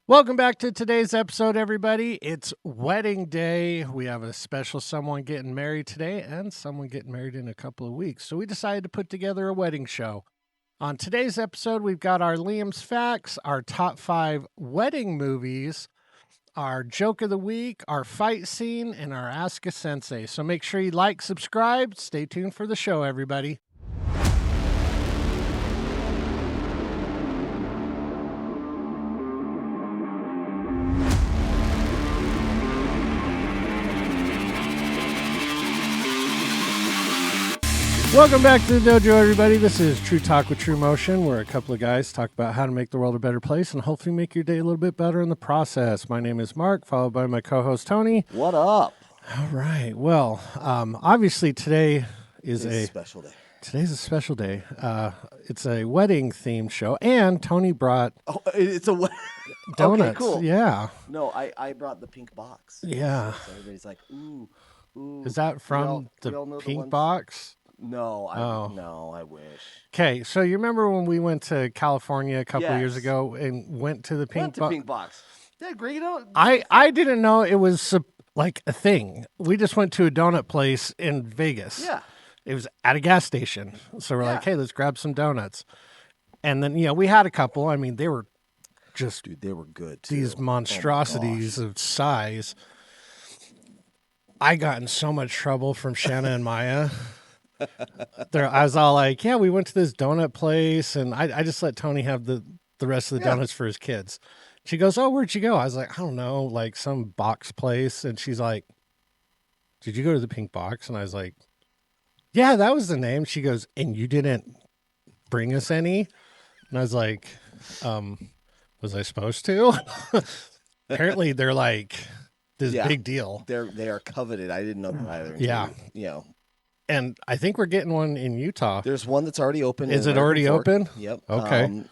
Welcome back to today's episode, everybody. It's wedding day. We have a special someone getting married today and someone getting married in a couple of weeks. So we decided to put together a wedding show. On today's episode, we've got our Liam's Facts, our top 5 wedding movies, our joke of the week, our fight scene, and our Ask a Sensei. So make sure you like, subscribe. Stay tuned for the show, everybody. Welcome back to the dojo, everybody. This is TruTalk with TruMotion, where a couple of guys talk about how to make the world a better place and hopefully make your day a little bit better in the process. My name is Mark, followed by my co-host Tony. What up? All right. Well, obviously today is a special day. Today's a special day. It's a wedding themed show, and Tony brought It's a donuts. Okay, cool. Yeah. No, I brought the pink box. Yeah. So everybody's like, ooh. Is that from we all know the the pink ones- box? No, Oh. I wish. Okay, so you remember when we went to California a couple of years Yes. ago and went to the pink box? Pink box. Yeah, great. I didn't know it was like a thing. We just went to a donut place in Vegas. Yeah. It was at a gas station. So we're Yeah. like, hey, let's grab some donuts. And then, we had a couple. I mean, they were just Dude, they were good too. these Oh my monstrosities gosh. of size. I got in so much trouble from Shanna and Maya. I was all like, yeah, we went to this donut place, and I just let Tony have the rest of the donuts for his kids. She goes, oh, where'd you go? I was like, I don't know, like some box place. And she's like, did you go to the pink box? And I was like, yeah, that was the name. She goes, and you didn't bring us any? And I was like, was I supposed to? Apparently they're like this big deal. They are coveted. I didn't know that either. Yeah. And I think we're getting one in Utah. There's one that's already open. Is it already open? Yep. Okay.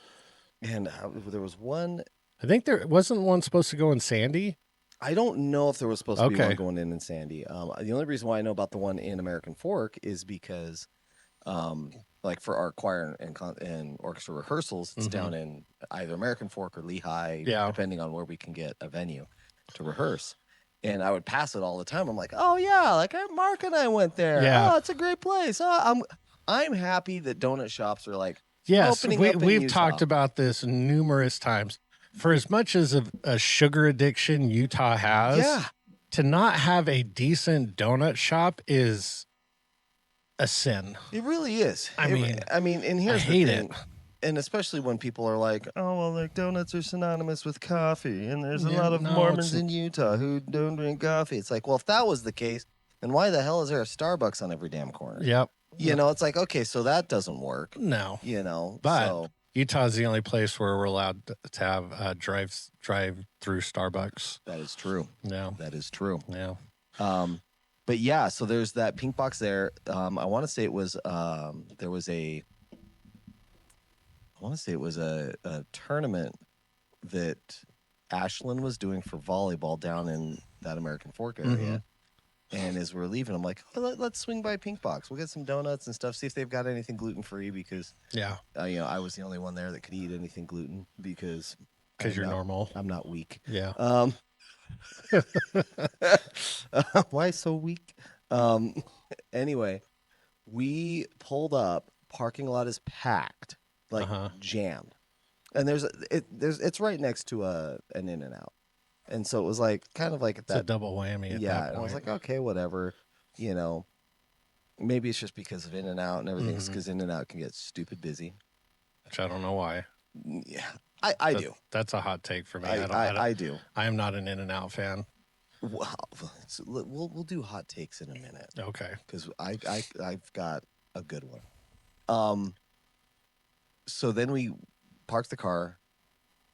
And there was one. I think there wasn't one supposed to go in Sandy. I don't know if there was supposed to be Okay. one going in Sandy. The only reason why I know about the one in American Fork is because, like for our choir and orchestra rehearsals, it's down in either American Fork or Lehigh, depending on where we can get a venue to rehearse. And I would pass it all the time. I'm like, oh yeah, like Mark and I went there. Yeah. Oh, it's a great place. Oh, I'm happy that donut shops are like Yes, opening up in we've Utah. talked about this numerous times. For as much as a sugar addiction Utah has, Yeah. to not have a decent donut shop is a sin. It really is. I mean, and here's I hate the thing. it. And especially when people are like, oh, well, like donuts are synonymous with coffee. And there's a Yeah, lot of no, Mormons it's- in Utah who don't drink coffee. It's like, well, if that was the case, then why the hell is there a Starbucks on every damn corner? Yep. It's like, okay, so that doesn't work. No. But So Utah's the only place where we're allowed to have drive through Starbucks. that is true. No. That is true. Yeah. But yeah, so there's that pink box there. I want to say it was a tournament that Ashland was doing for volleyball down in that American Fork area. And as we're leaving, I'm like, oh, let's swing by Pink Box. We'll get some donuts and stuff, see if they've got anything gluten-free because, Yeah. I was the only one there that could eat anything gluten because You're normal. I'm not weak. Yeah. Why so weak? Anyway, we pulled up. Parking lot is packed, like jammed, and it's right next to an In-N-Out, and so it was like kind of like It's a double whammy. At that and I point. was like, okay, whatever, maybe it's just because of In-N-Out and everything, because In-N-Out can get stupid busy. Which I don't know why. Yeah, I do. That's a hot take for me. I do. I am not an In-N-Out fan. Well, so we'll do hot takes in a minute. Okay. Because I've got a good one. So then we parked the car,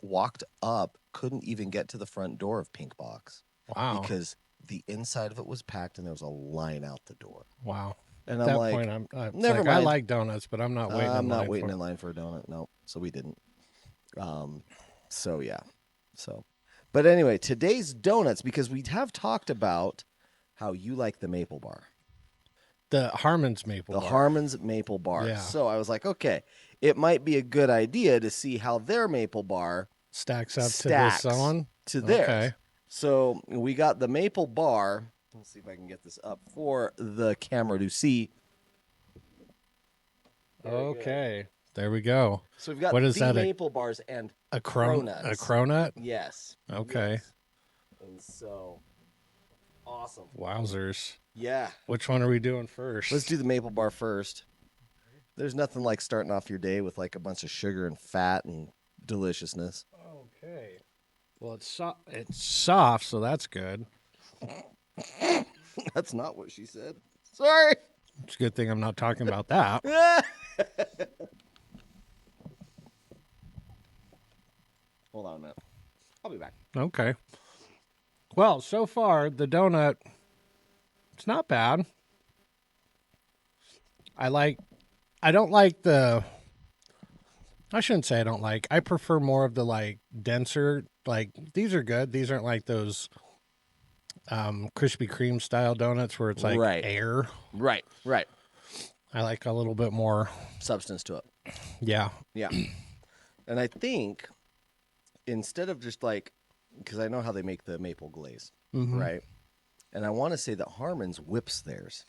walked up, couldn't even get to the front door of Pink Box. Wow. Because the inside of it was packed and there was a line out the door. Wow. And At I'm that like, point, I never I mind. like donuts, but I'm not waiting. I'm not waiting in line for a donut. No, so we didn't. So yeah. But anyway, today's donuts, because we have talked about how you like the maple bar. The Harmon's maple The bar. Harmon's maple bar. Yeah. So I was like, okay, it might be a good idea to see how their maple bar stacks up stacks to this one? to theirs. Okay. So we got the maple bar. Let's see if I can get this up for the camera to see. Okay. There we go. So we've got What is the that, maple bars and A cronuts. A cronut? Yes. Okay. Yes. And so, awesome. Wowzers. Yeah. Which one are we doing first? Let's do the maple bar first. There's nothing like starting off your day with like a bunch of sugar and fat and deliciousness. Okay. Well, it's soft, so that's good. That's not what she said. Sorry. It's a good thing I'm not talking about that. Hold on a minute. I'll be back. Okay. Well, so far, the donut, it's not bad. I don't like I shouldn't say I don't like. I prefer more of the like denser, like these are good. These aren't like those Krispy Kreme style donuts where it's like air. Right. I like a little bit more substance to it. Yeah. Yeah. And I think instead of just like, because I know how they make the maple glaze, right? And I want to say that Harmon's whips theirs.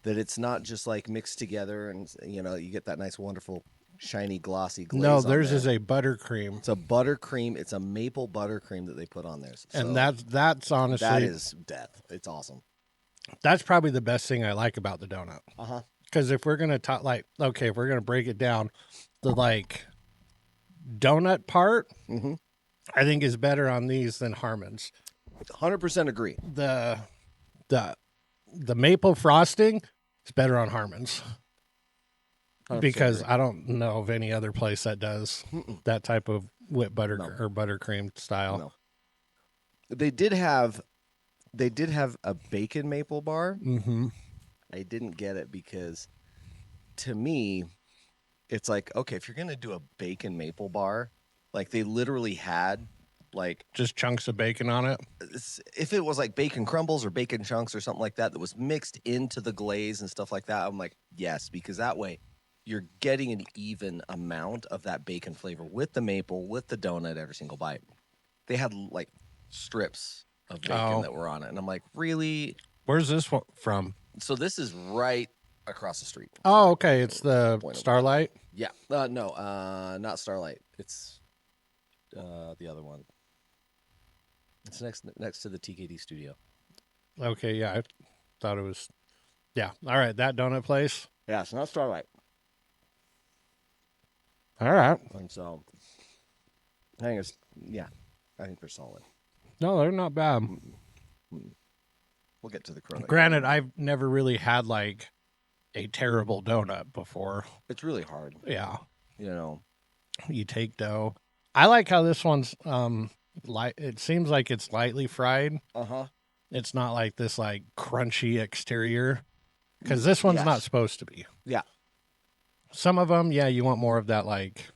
That it's not just like mixed together and, you know, you get that nice, wonderful, shiny, glossy glaze. No, theirs is a buttercream. It's a buttercream. It's a maple buttercream that they put on theirs. So and that's honestly. That is death. It's awesome. That's probably the best thing I like about the donut. Uh-huh. Because if we're going to talk like, okay, if we're going to break it down, the like donut part, I think is better on these than Harmon's. 100% agree. The maple frosting is better on Harmon's. Because agree. I don't know of any other place that does that type of whipped butter or buttercream style. No. They did have a bacon maple bar. I didn't get it because to me, it's like, okay, if you're going to do a bacon maple bar, like they literally had like just chunks of bacon on it. If it was like bacon crumbles or bacon chunks or something like that was mixed into the glaze and stuff like that, I'm like, yes, because that way you're getting an even amount of that bacon flavor with the maple, with the donut, every single bite. They had like strips of bacon that were on it. And I'm like, really? Where's this one from? So this is right across the street. Oh, okay. It's the Starlight? Yeah. No, not Starlight. It's the other one. It's next to the TKD studio. Okay, yeah. I thought it was... Yeah. All right, that donut place? Yeah, it's not Starlight. All right. And so, I think they're solid. No, they're not bad. We'll get to the cronut. Granted, I've never really had like a terrible donut before. It's really hard. Yeah. You know. You take dough. I like how this one's it seems like it's lightly fried. It's not like this like crunchy exterior. Because this one's not supposed to be. Yeah. Some of them, you want more of that like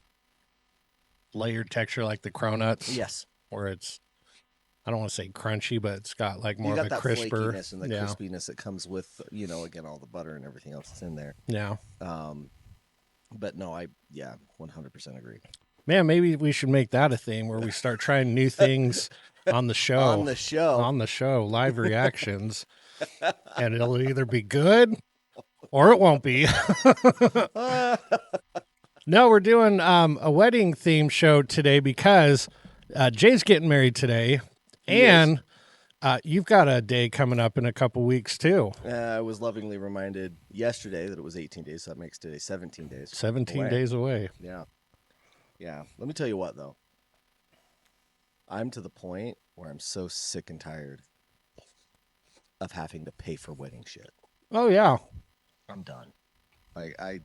layered texture like the cronuts. Yes. Where it's, I don't want to say crunchy, but it's got like more of a crisper. Flakiness and the crispiness that comes with, again, all the butter and everything else that's in there. Yeah. But no, 100% agree. Man, maybe we should make that a thing where we start trying new things on the show. On the show. Live reactions. And it'll either be good or it won't be. No, we're doing a wedding theme show today because Jay's getting married today. And you've got a day coming up in a couple weeks too. I was lovingly reminded yesterday that it was 18 days, so that makes today 17 days. 17 days away. Yeah. Yeah. Let me tell you what, though. I'm to the point where I'm so sick and tired of having to pay for wedding shit. Oh, yeah. I'm done. I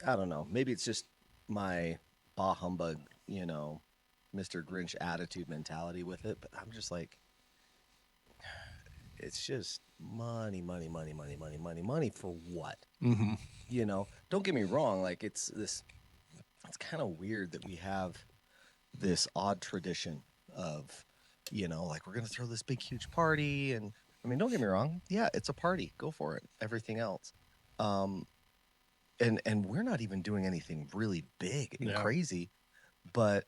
don't know. Maybe it's just my bah humbug, Mr. Grinch attitude mentality with it, but I'm just like, it's just money for what? Don't get me wrong. Like it's kind of weird that we have this odd tradition of, like we're going to throw this big, huge party. And I mean, don't get me wrong. Yeah, it's a party. Go for it. Everything else. And we're not even doing anything really big and crazy. but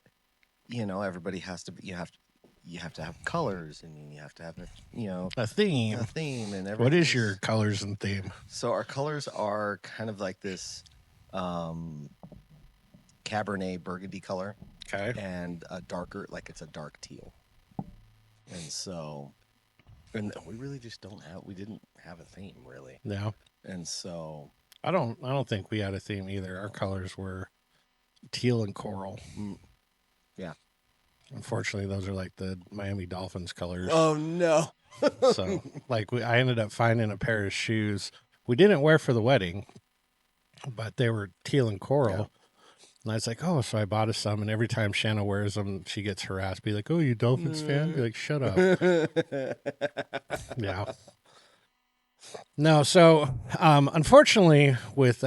everybody has to be, you have to have colors, and you have to have A theme. a theme, and everything. What is your colors and theme? So our colors are kind of like this Cabernet burgundy color. Okay. And a darker, like it's a dark teal. And so, and we really just didn't have a theme really. No. And so, I don't think we had a theme either. Our colors were teal and coral. Yeah. Unfortunately, those are like the Miami Dolphins colors. Oh no. So, like, I ended up finding a pair of shoes we didn't wear for the wedding, but they were teal and coral. Yeah. And I was like, oh, so I bought us some. And every time Shanna wears them, she gets harassed. Be like, oh, you Dolphins fan? Be like, shut up. Yeah. No, so unfortunately with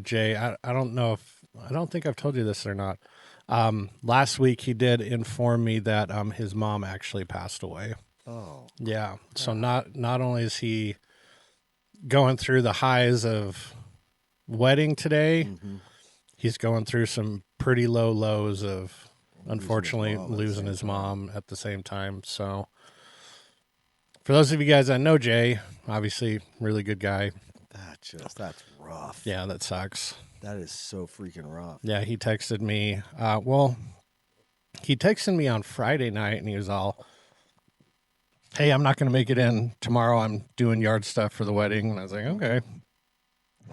Jay, I don't think I've told you this or not. Last week he did inform me that his mom actually passed away. Oh. Yeah. So not only is he going through the highs of wedding today, he's going through some pretty low lows of unfortunately losing his mom at the same time. So for those of you guys that know Jay, obviously really good guy. That's rough. Yeah, that sucks. That is so freaking rough. Yeah, he texted me. He texted me on Friday night, and he was all, hey, I'm not going to make it in tomorrow. I'm doing yard stuff for the wedding. And I was like, okay,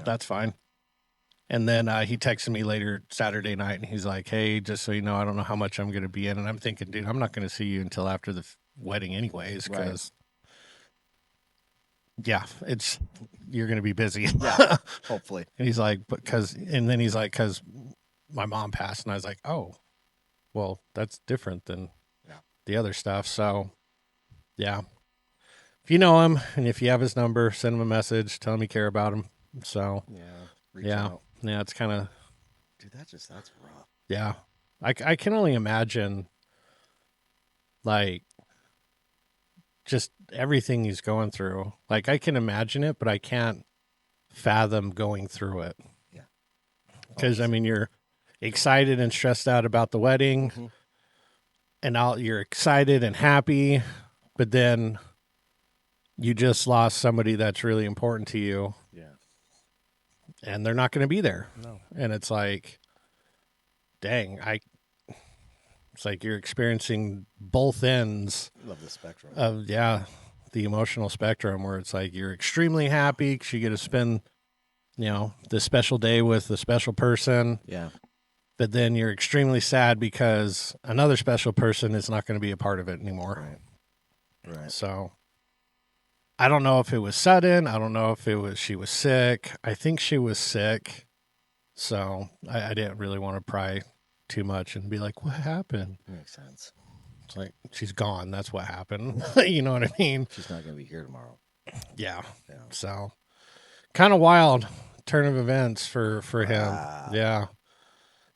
that's fine. And then he texted me later Saturday night, and he's like, hey, just so you know, I don't know how much I'm going to be in. And I'm thinking, dude, I'm not going to see you until after the wedding anyways, because, you're going to be busy. Yeah, hopefully. And he's like, because my mom passed. And I was like, oh, well, that's different than the other stuff. So, yeah. If you know him and if you have his number, send him a message, tell him you care about him. So, reach out. Yeah, it's kind of, dude, that's rough. Yeah. I can only imagine, like, just everything he's going through. Like, I can imagine it, but I can't fathom going through it. Yeah. Because, I mean, you're excited and stressed out about the wedding, and you're excited and happy, but then you just lost somebody that's really important to you. Yeah. And they're not going to be there. No. And it's like, dang, it's like you're experiencing both ends. Love the spectrum. Of, the emotional spectrum, where it's like you're extremely happy because you get to spend, this special day with a special person. Yeah. But then you're extremely sad because another special person is not going to be a part of it anymore. Right. So I don't know if it was sudden. I don't know if she was sick. I think she was sick. So I didn't really want to pry too much and be like, what happened? Makes sense. It's like, she's gone. That's what happened. You know what I mean? She's not going to be here tomorrow. Yeah. So kind of wild turn of events for him. Wow. Yeah.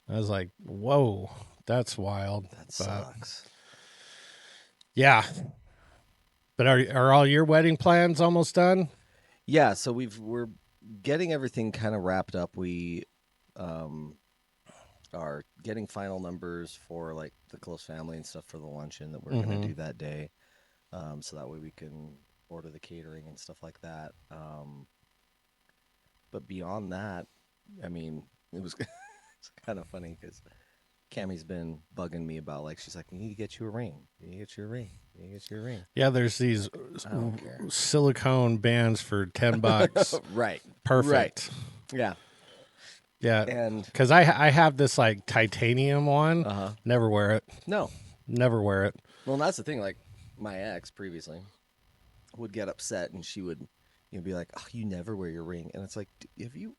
I was like, whoa, that's wild. That sucks. Yeah. But are all your wedding plans almost done? Yeah, so we're getting everything kind of wrapped up. We are getting final numbers for like the close family and stuff for the luncheon that we're going to do that day. So that way we can order the catering and stuff like that. But beyond that, I mean, it was it's kind of funny because Cammie's been bugging me about, like, she's like, you need to get you a ring. You need to get you a ring. You need to get you a ring. Yeah, there's these silicone bands for $10. Right. Perfect. Right. Yeah. Yeah. And because I have this like titanium one. Never wear it. No. Never wear it. Well, and that's the thing. Like, my ex previously would get upset, and she would be like, oh, you never wear your ring. And it's like, have you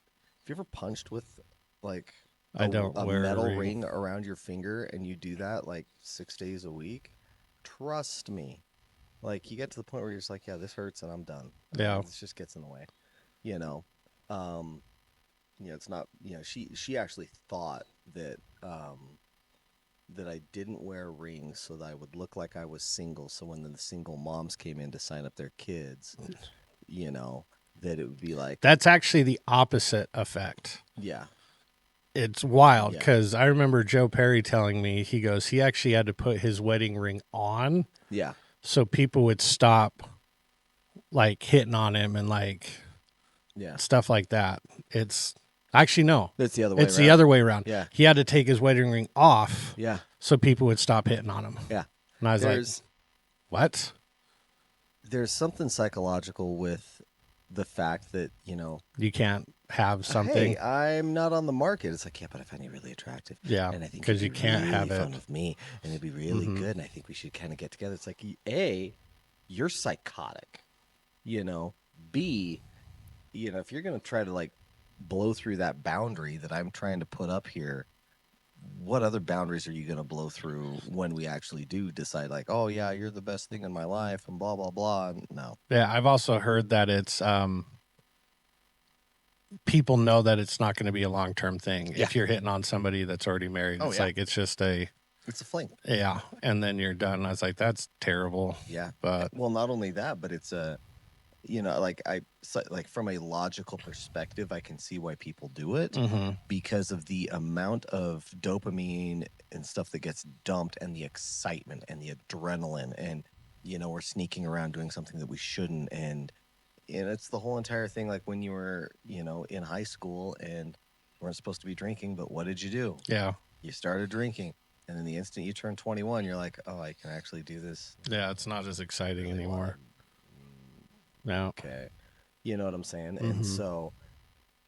ever punched with like I don't a wear metal a ring around your finger, and you do that like 6 days a week? Trust me. Like, you get to the point where you're just like, yeah, this hurts and I'm done. Yeah. This just gets in the way. It's not, she actually thought that that I didn't wear rings so that I would look like I was single. So when the single moms came in to sign up their kids, that it would be like, that's actually the opposite effect. Yeah. It's wild Yeah. because I remember Joe Perry telling me, he goes, he actually had to put his wedding ring on Yeah. so people would stop like hitting on him and like Yeah. stuff like that. It's actually no. It's the other way It's around. the other way around. Yeah. He had to take his wedding ring off Yeah. so people would stop hitting on him. Yeah. And I was like, There's what? there's something psychological with the fact that, You can't have something. hey, I'm not on the market. It's like, yeah, but I find you really attractive. Yeah, And I think 'cause you'd you be can't really have it. fun with me, and it'd be really good. And I think we should kind of get together. It's like, A, you're psychotic. B, if you're gonna try to like blow through that boundary that I'm trying to put up here, what other boundaries are you gonna blow through when we actually do decide like, oh yeah, you're the best thing in my life and blah blah blah? And no. Yeah, I've also heard that it's people know that it's not going to be a long-term thing Yeah. if you're hitting on somebody that's already married. Oh, It's yeah. like it's just a It's a fling. yeah, and then you're done. I was like, that's terrible. Yeah. But Well, not only that, but it's like from a logical perspective, I can see why people do it because of the amount of dopamine and stuff that gets dumped and the excitement and the adrenaline and we're sneaking around doing something that we shouldn't, and it's the whole entire thing. Like when you were in high school and weren't supposed to be drinking, but what did you do? yeah, You started drinking, and then the instant you turn 21, you're like, oh, I can actually do this. yeah, it's not as exciting anymore. No. Okay, you know what I'm saying? And so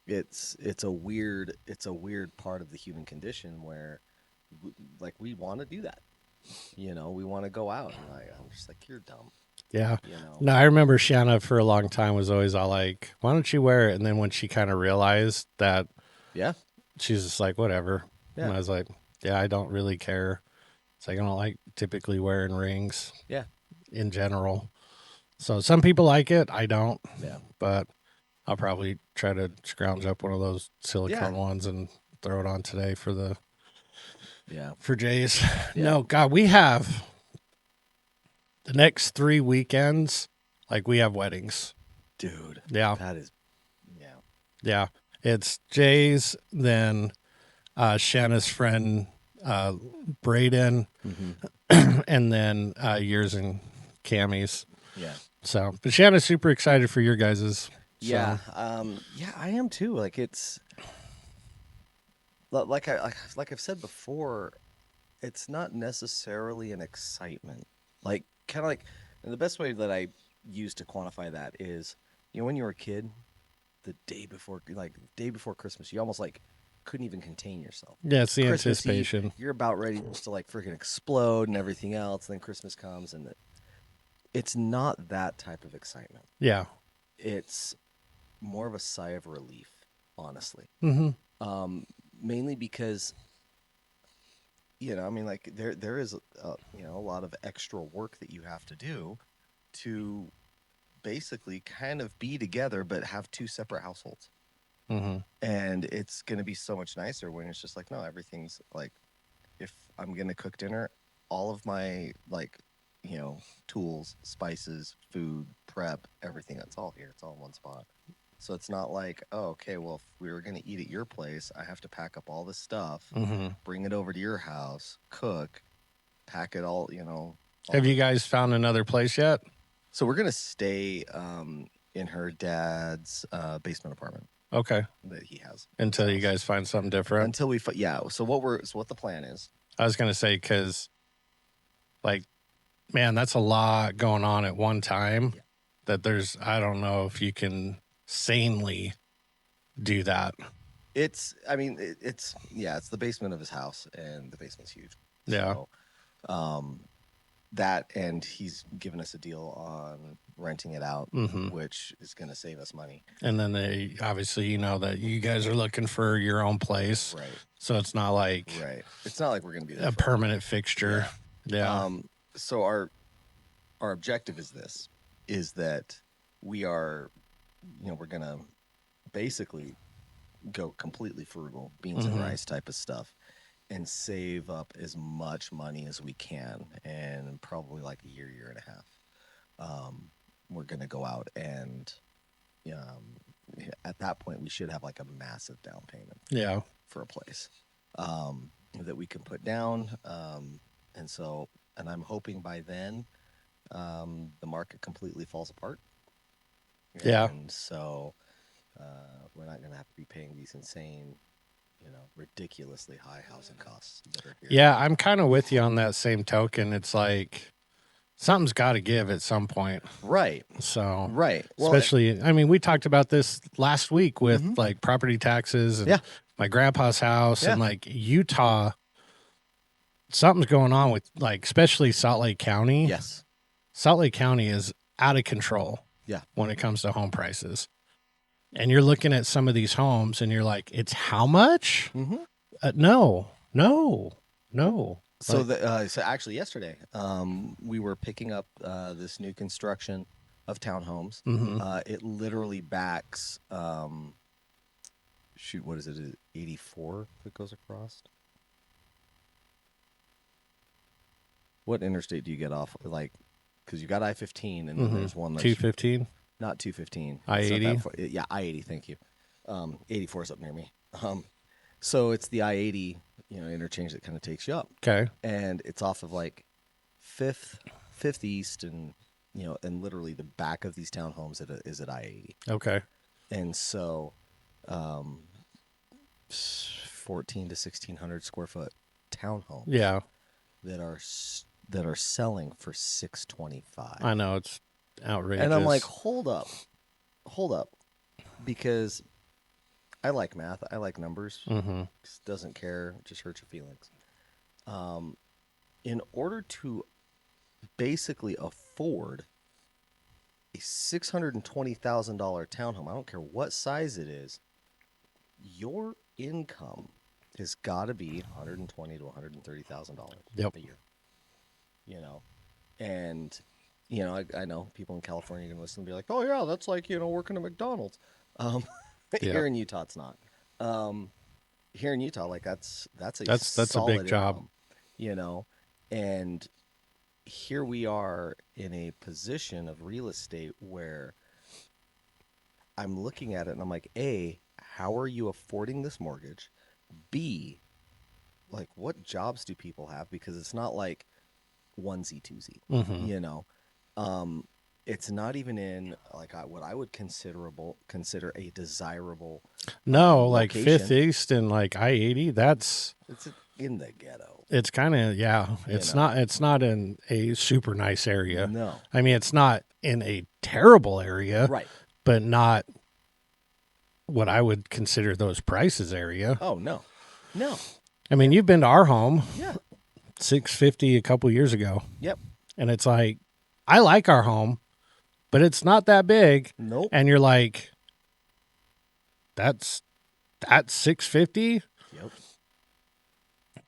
it's a weird part of the human condition where we want to do that. We want to go out, and I'm just like, you're dumb. Yeah. No, I remember Shanna for a long time was always all like, why don't you wear it? And then when she kind of realized that, Yeah. she's just like, whatever. Yeah. And I was like, yeah, I don't really care. It's like, I don't like typically wearing rings. Yeah. In general. So some people like it. I don't. Yeah. But I'll probably try to scrounge up one of those silicone ones and throw it on today for Jay's. Yeah. No, God, we have the next 3 weekends, like we have weddings. Dude. Yeah. That is, Yeah. It's Jay's, then Shanna's friend Braden, and then yours and Cammy's. Yeah. So, but Shanna's super excited for your guys's. Yeah. Yeah, I am too. Like it's like I've said before, it's not necessarily an excitement. Like kind of like, and the best way that I use to quantify that is, when you were a kid, the day before Christmas, you almost like couldn't even contain yourself. Yeah, it's the Christmas anticipation. Eve, you're about ready to like freaking explode and everything else. And then Christmas comes, and it's not that type of excitement. Yeah. It's more of a sigh of relief, honestly. Mainly because, like there is a lot of extra work that you have to do to basically kind of be together, but have two separate households. And it's going to be so much nicer when it's just like, no, everything's like, if I'm going to cook dinner, all of my tools, spices, food, prep, everything, that's all here. It's all in one spot. So it's not like, oh, okay, well, if we were going to eat at your place, I have to pack up all this stuff, bring it over to your house, cook, pack it all, Have you guys found another place yet? So we're going to stay in her dad's basement apartment. Okay. That he has. Until you guys find something different? Until we, So what the plan is. I was going to say, because, like, man, that's a lot going on at one time that I don't know if you can sanely do that. It's the basement of his house, and the basement's huge. Yeah. So, that, and he's given us a deal on renting it out, which is going to save us money. And then they obviously, that you guys are looking for your own place. Right. So it's not like It's not like we're going to be there a permanent fixture. Yeah. So our objective is that we are, we're going to basically go completely frugal, beans and rice type of stuff, and save up as much money as we can. And probably like a year and a half, we're going to go out, and at that point we should have like a massive down payment. Yeah. for a place that we can put down. And I'm hoping by then the market completely falls apart. Yeah. And so we're not going to have to be paying these insane, ridiculously high housing costs that are here. Yeah, I'm kind of with you on that same token. It's like something's got to give at some point. Right. So, right. Well, especially, I mean, we talked about this last week with like property taxes and my grandpa's house and like Utah. Something's going on with like, especially Salt Lake County. Yes. Salt Lake County is out of control. Yeah. When it comes to home prices. And you're looking at some of these homes and you're like, it's how much? No. So, so actually yesterday, we were picking up this new construction of townhomes. It literally backs, what is it, 84 that goes across? What interstate do you get off? Like, because you got I-15 and then there's one that's 215? Not 215. I-80? Yeah, I-80, thank you. 84 is up near me. So it's the I-80, interchange that kind of takes you up. Okay. And it's off of like 5th East and, and literally the back of these townhomes is at I-80. Okay. And so 14 to 1,600 square foot townhomes. Yeah. That are selling for $625. I know, it's outrageous. And I'm like, hold up, because I like math, I like numbers. Just doesn't care, just hurts your feelings. In order to basically afford a $620,000 townhome, I don't care what size it is, your income has got to be $120,000 to $130,000 a year. And I know people in California are going to listen and be like, oh yeah, that's like, working at McDonald's. Here in Utah, it's not. Here in Utah, like that's a big job, and here we are in a position of real estate where I'm looking at it and I'm like, A, how are you affording this mortgage? B, like what jobs do people have? Because it's not like onesie twosie, it's not even in like what I would consider a desirable. No, like location. 5th East and like I-80. It's in the ghetto. It's kind of It's not. It's not in a super nice area. No, I mean it's not in a terrible area, right? But not what I would consider those prices area. Oh no. I mean, you've been to our home. Yeah. $650 a couple years ago. Yep. And it's like, I like our home, but it's not that big. Nope. And you're like, that's $650. Yep.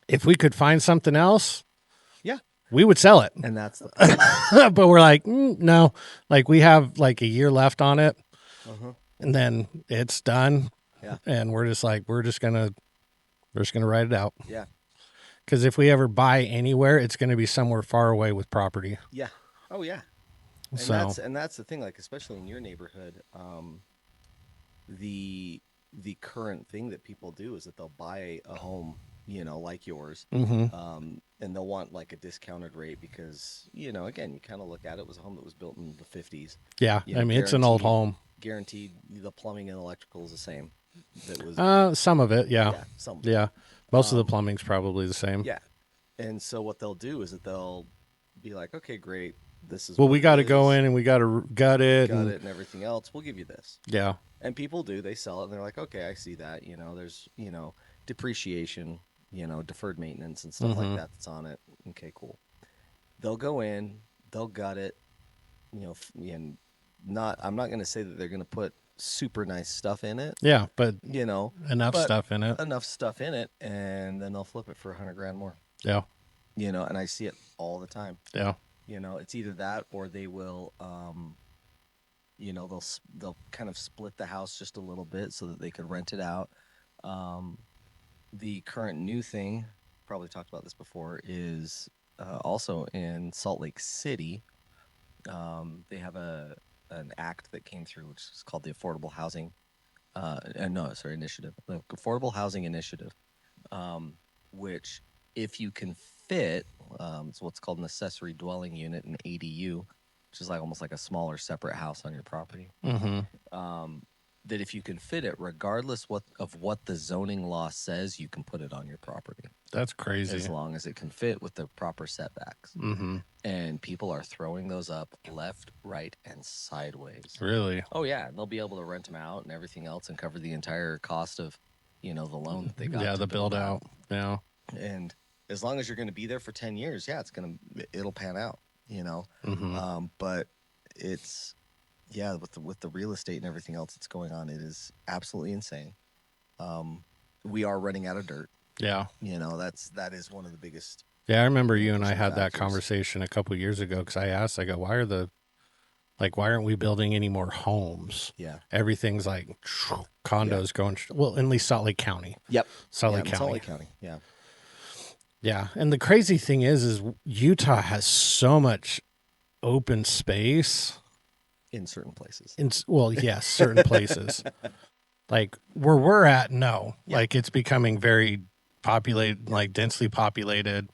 If we could find something else, yeah, we would sell it. And that's the but we're like, no, like we have like a year left on it, and then it's done. Yeah. And we're just like, we're just gonna write it out. Yeah. Because if we ever buy anywhere, it's going to be somewhere far away with property. Yeah. Oh yeah. And that's the thing, like especially in your neighborhood, the current thing that people do is that they'll buy a home, like yours, and they'll want like a discounted rate because again, you kind of look at it was a home that was built in the 50s. Yeah, I mean it's an old home. Guaranteed, the plumbing and electrical is the same. That was some of it, yeah. Some. Yeah. Most of the plumbing's probably the same. Yeah. And so what they'll do is that they'll be like, okay, great. This is we got to go in and we got to gut it and everything else. We'll give you this. Yeah. And people do. They sell it and they're like, okay, I see that. There's, depreciation, deferred maintenance and stuff like that that's on it. Okay, cool. They'll go in, they'll gut it, and I'm not going to say that they're going to put super nice stuff in it. Yeah, but enough stuff in it. Enough stuff in it, and then they'll flip it for $100,000 more. Yeah. And I see it all the time. Yeah. It's either that or they will they'll kind of split the house just a little bit so that they could rent it out. The current new thing, probably talked about this before, is also in Salt Lake City. They have an act that came through, which is called the Affordable Housing initiative, the Affordable Housing Initiative, which if you can fit, it's what's called an accessory dwelling unit, an ADU, which is like almost like a smaller separate house on your property. That if you can fit it, regardless of what the zoning law says, you can put it on your property. That's crazy. As long as it can fit with the proper setbacks. And people are throwing those up left, right, and sideways. Really? Oh, yeah. They'll be able to rent them out and everything else and cover the entire cost of, the loan that they got. Yeah, the build out. Yeah. And as long as you're going to be there for 10 years, yeah, it'll pan out, but it's, yeah, with the real estate and everything else that's going on, it is absolutely insane. We are running out of dirt. Yeah. That is one of the biggest. Yeah, I remember you and I had that factors. conversation a couple of years ago because I asked, I go, why aren't we building any more homes? Yeah. Everything's like condos going, well, at least Salt Lake County. Yep. Salt Lake County. Salt Lake County. Yeah. Yeah. And the crazy thing is Utah has so much open space. In certain places. Yes, certain places. Like where we're at, no. Yeah. Like it's becoming very populated, like densely populated.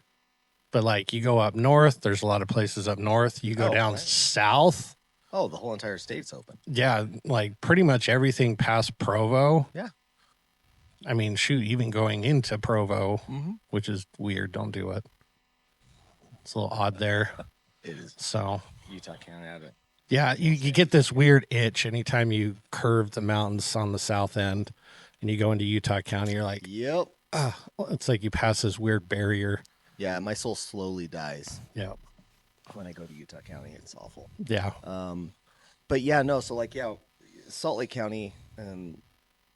But like you go up north, there's a lot of places up north. You go down south. Oh, the whole entire state's open. Yeah, like pretty much everything past Provo. Yeah. I mean, shoot, even going into Provo, which is weird. Don't do it. It's a little odd there. It is. So Utah can't have it. Yeah, you get this weird itch anytime you curve the mountains on the south end and you go into Utah County. You're like, yep. It's like you pass this weird barrier. Yeah, my soul slowly dies. Yeah. When I go to Utah County, it's awful. Yeah. But yeah, no. So like, yeah, Salt Lake County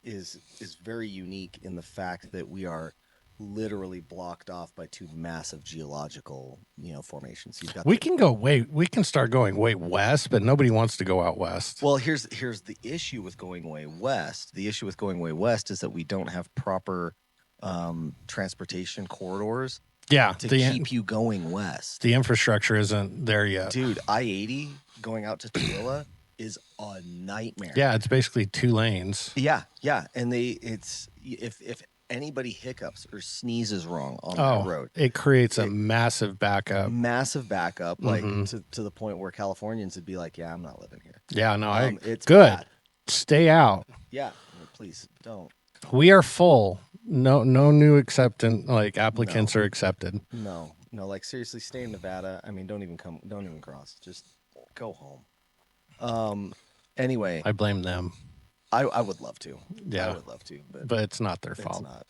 is very unique in the fact that we are literally blocked off by two massive geological, formations. We can start going way west, but nobody wants to go out west. Well, here's the issue with going way west. The issue with going way west is that we don't have proper transportation corridors. Yeah, to keep you going west. The infrastructure isn't there yet. Dude, I-80 going out to Tooele is a nightmare. Yeah, it's basically 2 lanes. Yeah, and if anybody hiccups or sneezes wrong on that road, it creates a massive backup. Like to the point where Californians would be like, "Yeah, I'm not living here." Yeah, no, it's good. Bad. Stay out. Yeah, please don't. We are full. No new applicants are accepted. No, like seriously, stay in Nevada. I mean, don't even cross. Just go home. Anyway, I blame them. I would love to. Yeah, I would love to, but it's not their fault. It's not.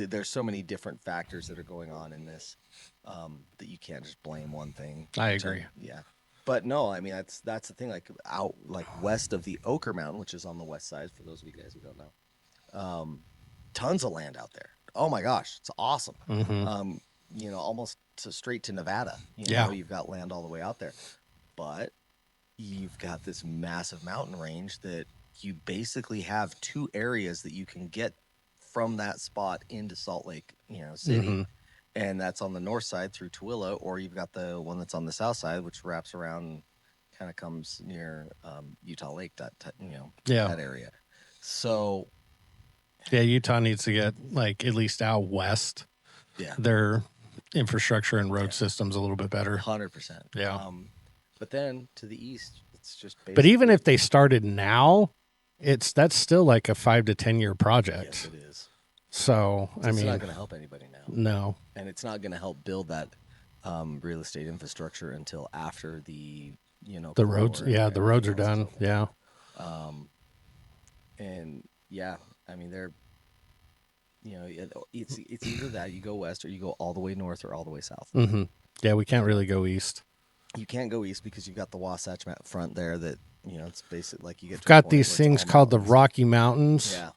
There's so many different factors that are going on in this that you can't just blame one thing. I agree. Yeah, but no, I mean that's the thing. Like out west of the Oquirrh Mountain, which is on the west side. For those of you guys who don't know, tons of land out there. Oh my gosh, it's awesome. Almost straight to Nevada. You've got land all the way out there, but you've got this massive mountain range that you basically have 2 areas that you can get from that spot into Salt Lake, city. And that's on the north side through Tooele, or you've got the one that's on the south side, which wraps around and kind of comes near Utah Lake, that area. So yeah, Utah needs to get at least out west. Yeah. Their infrastructure and road system's a little bit better. 100%. Yeah. But then to the east, it's just basically... But even if they started now, that's still like a 5 to 10 year project. Yes, it is. So I mean, it's not going to help anybody now. No. And it's not going to help build that real estate infrastructure until after the the roads. Yeah, the roads are done. Yeah. And yeah, I mean they're it's either that you go west or you go all the way north or all the way south. Yeah, we can't really go east. You can't go east because you've got the Wasatch front there that it's basically like you get. Got these things called the Rocky Mountains. Yeah.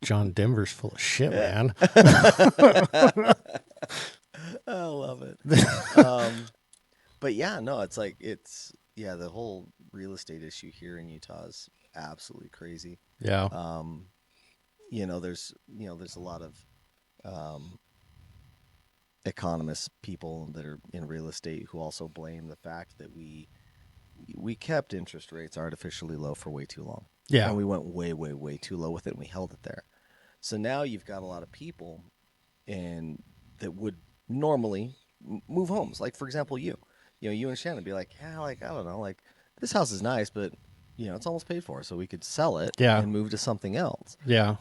John Denver's full of shit, man. I love it. But yeah, no, it's the whole real estate issue here in Utah is absolutely crazy. Yeah. There's a lot of economists, people that are in real estate who also blame the fact that we kept interest rates artificially low for way too long. Yeah. And we went way, way, way too low with it, and we held it there. So now you've got a lot of people that would normally move homes. Like, for example, you and Shannon be like, yeah, like, I don't know, like, this house is nice, but, it's almost paid for, so we could sell it and move to something else. Yeah.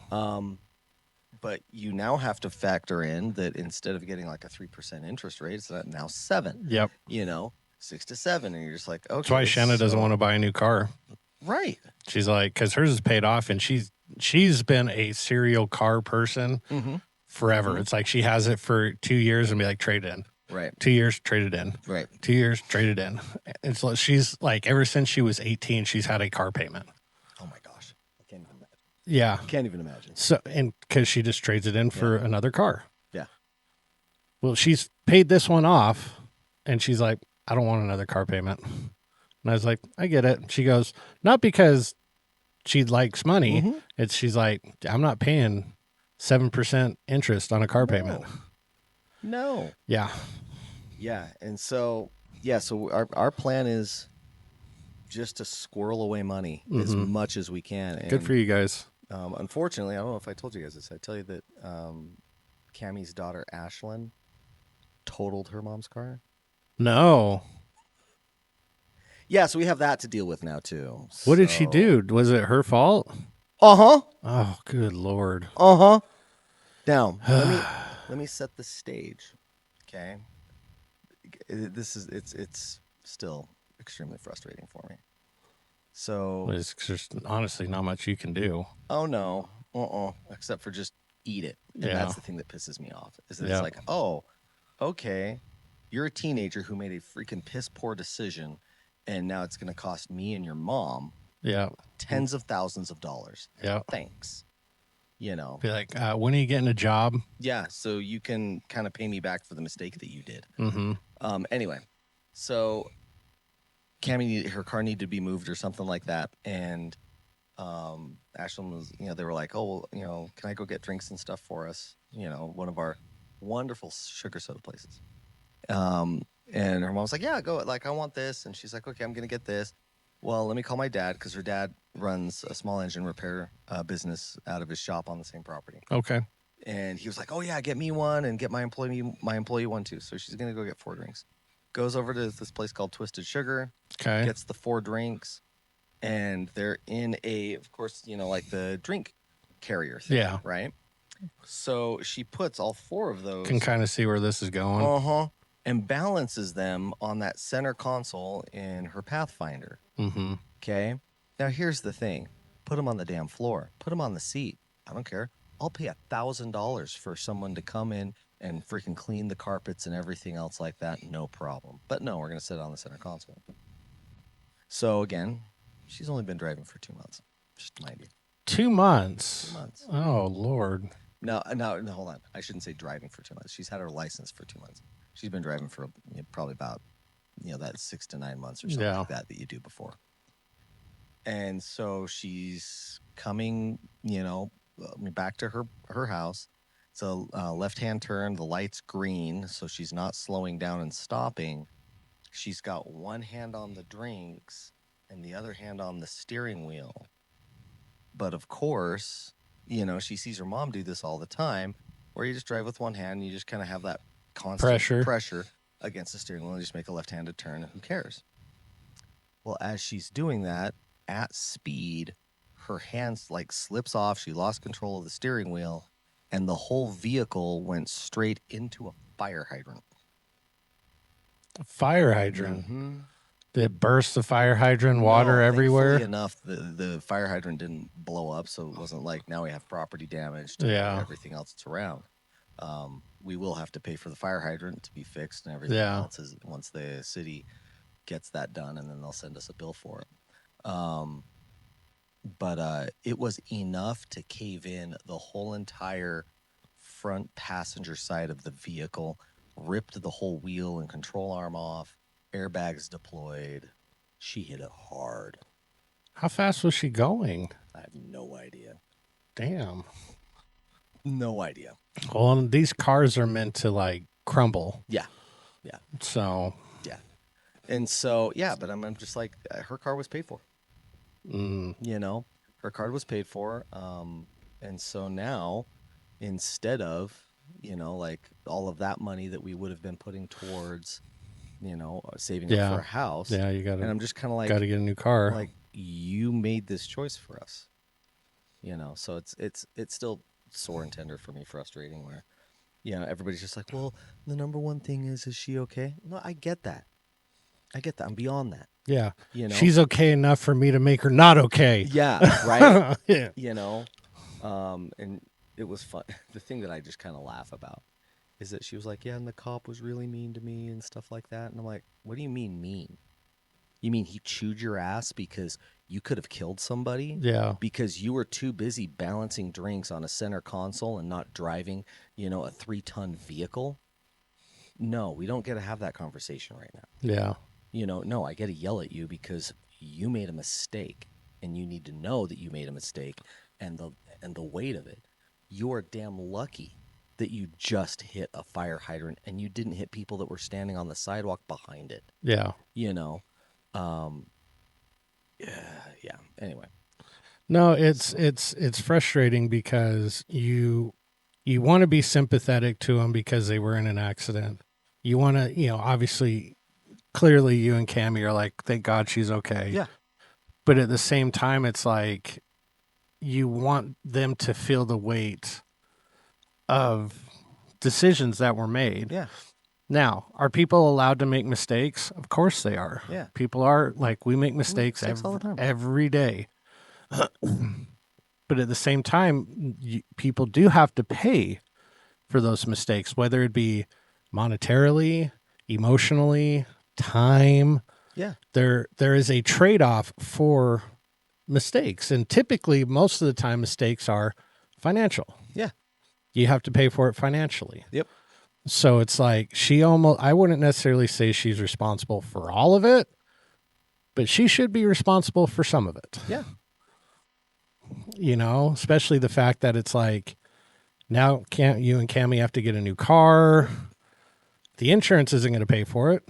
But you now have to factor in that instead of getting like a 3% interest rate, it's now 7. Yep. 6 to 7, and you're just like, okay. That's why Shannon doesn't want to buy a new car. Right. She's like, because hers is paid off, and she's been a serial car person forever. Mm-hmm. It's like she has it for 2 years and be like, trade in. Right. 2 years, trade it in. Right. 2 years, trade it in. And so she's like, ever since she was 18, she's had a car payment. Oh my gosh. I can't even imagine. Yeah. Can't even imagine. So, and because she just trades it in for another car. Yeah. Well, she's paid this one off, and she's like, I don't want another car payment. And I was like, I get it. She goes, not because she likes money. It's she's like, I'm not paying 7% interest on a car payment. No. Yeah. Yeah. And so, so our plan is just to squirrel away money as much as we can. And, good for you guys. Unfortunately, I don't know if I told you guys this. I tell you that Cammie's daughter, Ashlyn, totaled her mom's car. No. Yeah, so we have that to deal with now, too. What did she do? Was it her fault? Uh-huh. Oh, good Lord. Uh-huh. Now, let me set the stage, okay? It's still extremely frustrating for me. So There's just honestly not much you can do. Oh, no. Except for just eat it. And that's the thing that pisses me off. Is that it's like, oh, okay, you're a teenager who made a freaking piss poor decision, and now it's going to cost me and your mom tens of thousands of dollars. Yeah. Thanks. Be like, when are you getting a job? Yeah, so you can kind of pay me back for the mistake that you did. Anyway, so Cammie, her car needed to be moved or something like that, and Ashlyn was, they were like, oh, well, can I go get drinks and stuff for us? One of our wonderful sugar soda places. And her mom was like, yeah, go. Like, I want this. And she's like, okay, I'm going to get this. Well, let me call my dad, because her dad runs a small engine repair business out of his shop on the same property. Okay. And he was like, oh, yeah, get me one and get my employee one, too. So she's going to go get 4 drinks. Goes over to this place called Twisted Sugar. Okay. Gets the 4 drinks. And they're in of course, like the drink carrier thing. Yeah. Right? So she puts all 4 of those. Can kind of see where this is going. And balances them on that center console in her Pathfinder. Okay? Now, here's the thing. Put them on the damn floor. Put them on the seat. I don't care. I'll pay $1,000 for someone to come in and freaking clean the carpets and everything else like that. No problem. But no, we're going to sit on the center console. So, again, she's only been driving for 2 months. Just mind you. 2 months? 2 months. Oh, Lord. No, hold on. I shouldn't say driving for 2 months. She's had her license for 2 months. She's been driving for probably about, that 6 to 9 months or something like that you do before. And so she's coming, back to her house. It's a left-hand turn. The light's green, so she's not slowing down and stopping. She's got one hand on the drinks and the other hand on the steering wheel. But of course, she sees her mom do this all the time, where you just drive with one hand and you just kind of have that constant pressure against the steering wheel and just make a left-handed turn, and who cares? Well, as she's doing that at speed, her hands slips off. She lost control of the steering wheel, and the whole vehicle went straight into a fire hydrant. A fire hydrant? Did it burst the fire hydrant? Water everywhere? Thankfully enough, the fire hydrant didn't blow up, so it wasn't like now we have property damage to everything else that's around. We will have to pay for the fire hydrant to be fixed and everything else once the city gets that done, and then they'll send us a bill for it. But it was enough to cave in the whole entire front passenger side of the vehicle, ripped the whole wheel and control arm off, airbags deployed. She hit it hard. How fast was she going? I have no idea. Damn. No idea. Well, these cars are meant to crumble. Yeah. So. Yeah. And so, but I'm just like, her car was paid for. Her Her card was paid for. And so now, instead of, like all of that money that we would have been putting towards, saving up for a house. Yeah, you and I'm just kind of like, got to get a new car. like, you made this choice for us, so it's still sore and tender for me, frustrating where, everybody's just like, well, the number one thing is she okay? No, I get that. I'm beyond that. Yeah. You She's okay enough for me to make her not okay. Yeah, right. Yeah. And it was fun. The thing that I just kind of laugh about is that she was like, yeah, and the cop was really mean to me and stuff like that. And I'm like, what do you mean mean? You mean he chewed your ass because you could have killed somebody? Yeah. Because you were too busy balancing drinks on a center console and not driving, a 3-ton vehicle? No, we don't get to have that conversation right now. Yeah. No, I get to yell at you because you made a mistake, and you need to know that you made a mistake and the weight of it. You're damn lucky that you just hit a fire hydrant and you didn't hit people that were standing on the sidewalk behind it. Yeah. Yeah. Anyway. No, it's frustrating because you want to be sympathetic to them because they were in an accident. You want to, obviously, clearly you and Cammie are like, thank God she's okay. Yeah. But at the same time, it's like you want them to feel the weight of decisions that were made. Yeah. Now, are people allowed to make mistakes? Of course they are. Yeah. People are, like, we make mistakes all the time. every day. But at the same time, people do have to pay for those mistakes, whether it be monetarily, emotionally, time. Yeah. There is a trade-off for mistakes. And typically, most of the time, mistakes are financial. Yeah. You have to pay for it financially. Yep. So it's like I wouldn't necessarily say she's responsible for all of it, but she should be responsible for some of it. Yeah. Especially the fact that it's like, now can't you and Cammie have to get a new car? The insurance isn't going to pay for it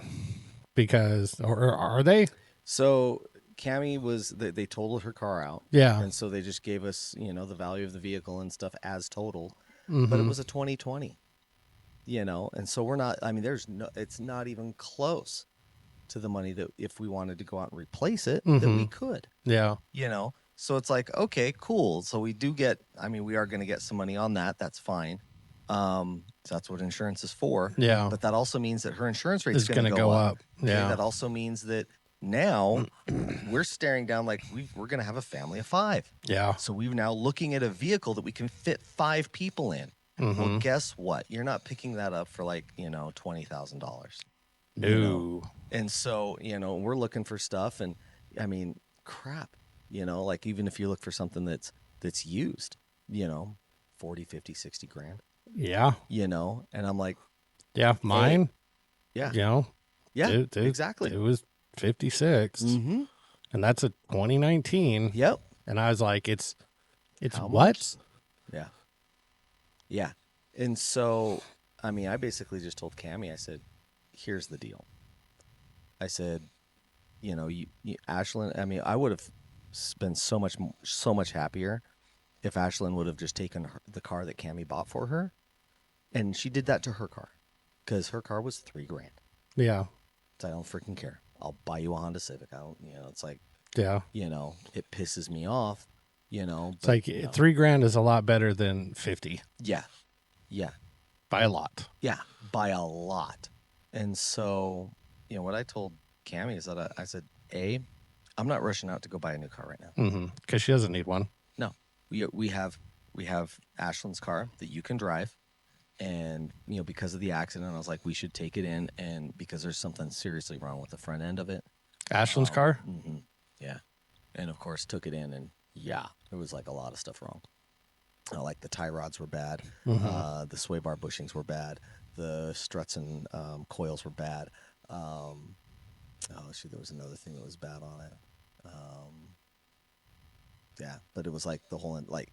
or are they? So Cammie they totaled her car out. Yeah. And so they just gave us, the value of the vehicle and stuff as total, Mm-hmm. but it was a 2020, and so we're not, it's not even close to the money that if we wanted to go out and replace it, that we could. Yeah. So it's like, okay, cool. So we do get, we are going to get some money on that. That's fine. So that's what insurance is for. Yeah. But that also means that her insurance rate is going to go up. Yeah. Okay? That also means that now we're staring down like we're going to have a family of 5. Yeah. So we're now looking at a vehicle that we can fit 5 people in. Mm-hmm. Well, guess what? You're not picking that up for like, $20,000. No. And so, we're looking for stuff and crap, like even if you look for something that's used, 40, 50, 60 grand. Yeah. And I'm like, yeah, mine. Hey, yeah. Yeah, exactly. It was 56. Mm-hmm. And that's a 2019. Yep. And I was like, it's How what? Much? Yeah. Yeah. And so, I basically just told Cammie, I said, here's the deal. I said, Ashlyn, I would have been so much happier if Ashlyn would have just taken the car that Cammie bought for her. And she did that to her car because her car was $3,000. Yeah. So I don't freaking care. I'll buy you a Honda Civic. I don't, it's like, yeah, it pisses me off, It's like $3,000 is a lot better than 50. Yeah. Yeah. By a lot. Yeah. By a lot. And so, what I told Cammie is that I said, I'm not rushing out to go buy a new car right now. Mm-hmm. Because she doesn't need one. No. We have Ashlyn's car that you can drive. And, because of the accident, I was like, we should take it in. And because there's something seriously wrong with the front end of it. Ashlyn's car? Mm-hmm. Yeah. And, of course, took it in. And, yeah, there was, like, a lot of stuff wrong. Like the tie rods were bad. Mm-hmm. The sway bar bushings were bad. The struts and coils were bad. There was another thing that was bad on it. Yeah, but it was like the whole, like,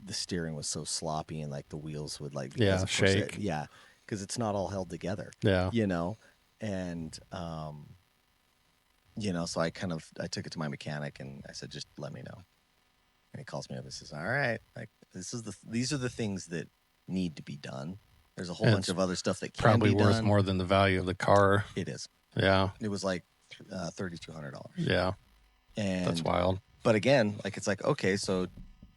the steering was so sloppy and like the wheels would like shake. Because it's not all held together. Yeah, and so I took it to my mechanic and I said, just let me know. And he calls me up and says, "All right, like these are the things that need to be done. There's a whole bunch of other stuff that can probably be done. worth more than the value of the car." It is. Yeah. It was like $3,200. Yeah. And that's wild. But again, like it's like, okay, so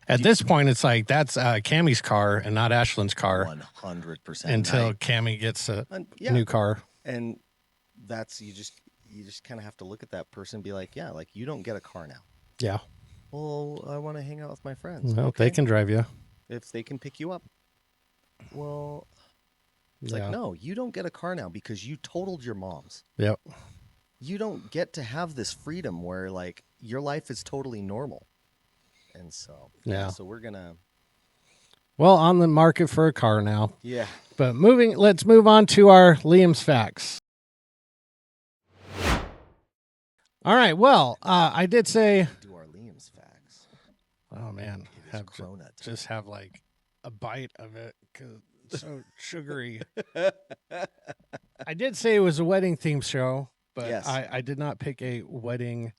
at this point, it's like that's Cammie's car and not Ashlyn's car. 100%. Until Cammie gets a new car. And that's you just kind of have to look at that person and be like, yeah, like you don't get a car now. Yeah. Well, I want to hang out with my friends. Well, they can drive you. If they can pick you up. Well, it's like, no, you don't get a car now because you totaled your mom's. Yep. You don't get to have this freedom where like your life is totally normal. And so, so we're going to. Well, on the market for a car now. Yeah. But let's move on to our Liam's Facts. All right. Well, I did say. Do our Liam's Facts. Oh, man. Just have like a bite of it because it's so sugary. I did say it was a wedding themed show, but I did not pick a wedding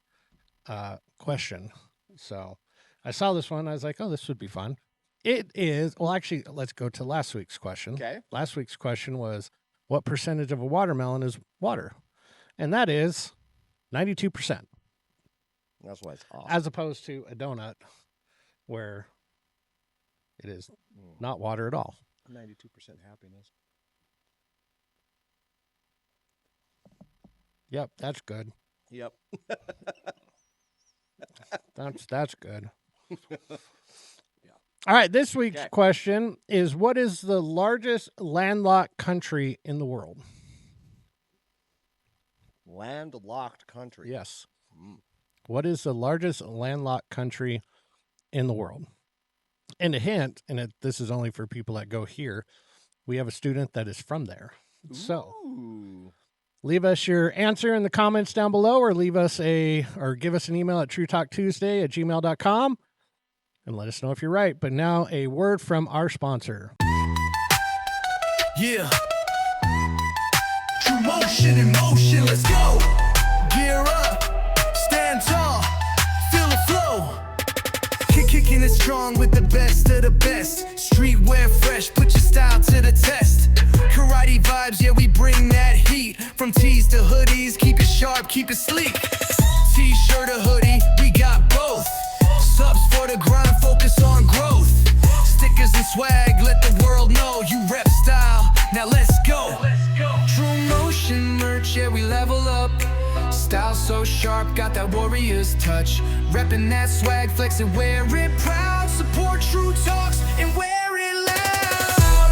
question. So I saw this one. I was like, oh, this would be fun. It is. Well, actually, let's go to last week's question. Okay. Last week's question was, what percentage of a watermelon is water? And that is 92%. That's why it's awesome. As opposed to a donut where it is not water at all. 92% happiness. Yep, that's good. Yep. That's good. All right, this week's question is, what is the largest landlocked country in the world? Landlocked country? Yes. What is the largest landlocked country in the world? And a hint, and this is only for people that go here, we have a student that is from there. Ooh. So leave us your answer in the comments down below, or give us an email at TruTalkTuesday@gmail.com and let us know if you're right. But now a word from our sponsor. Yeah. TruMotion in motion, let's go. Gear up, stand tall, feel the flow. Kicking it strong with the best of the best. Streetwear fresh, put your style to the test. Karate vibes, yeah, we bring that heat. From tees to hoodies, keep it sharp, keep it sleek. T-shirt or hoodie, we got both. Subs for the grind, focus on growth. Stickers and swag, let the world know you rep style. Now let's go. TruMotion merch, yeah, we level up. Style so sharp, got that warrior's touch. Reppin' that swag, flex it, wear it proud. Support TruTalks and wear it loud.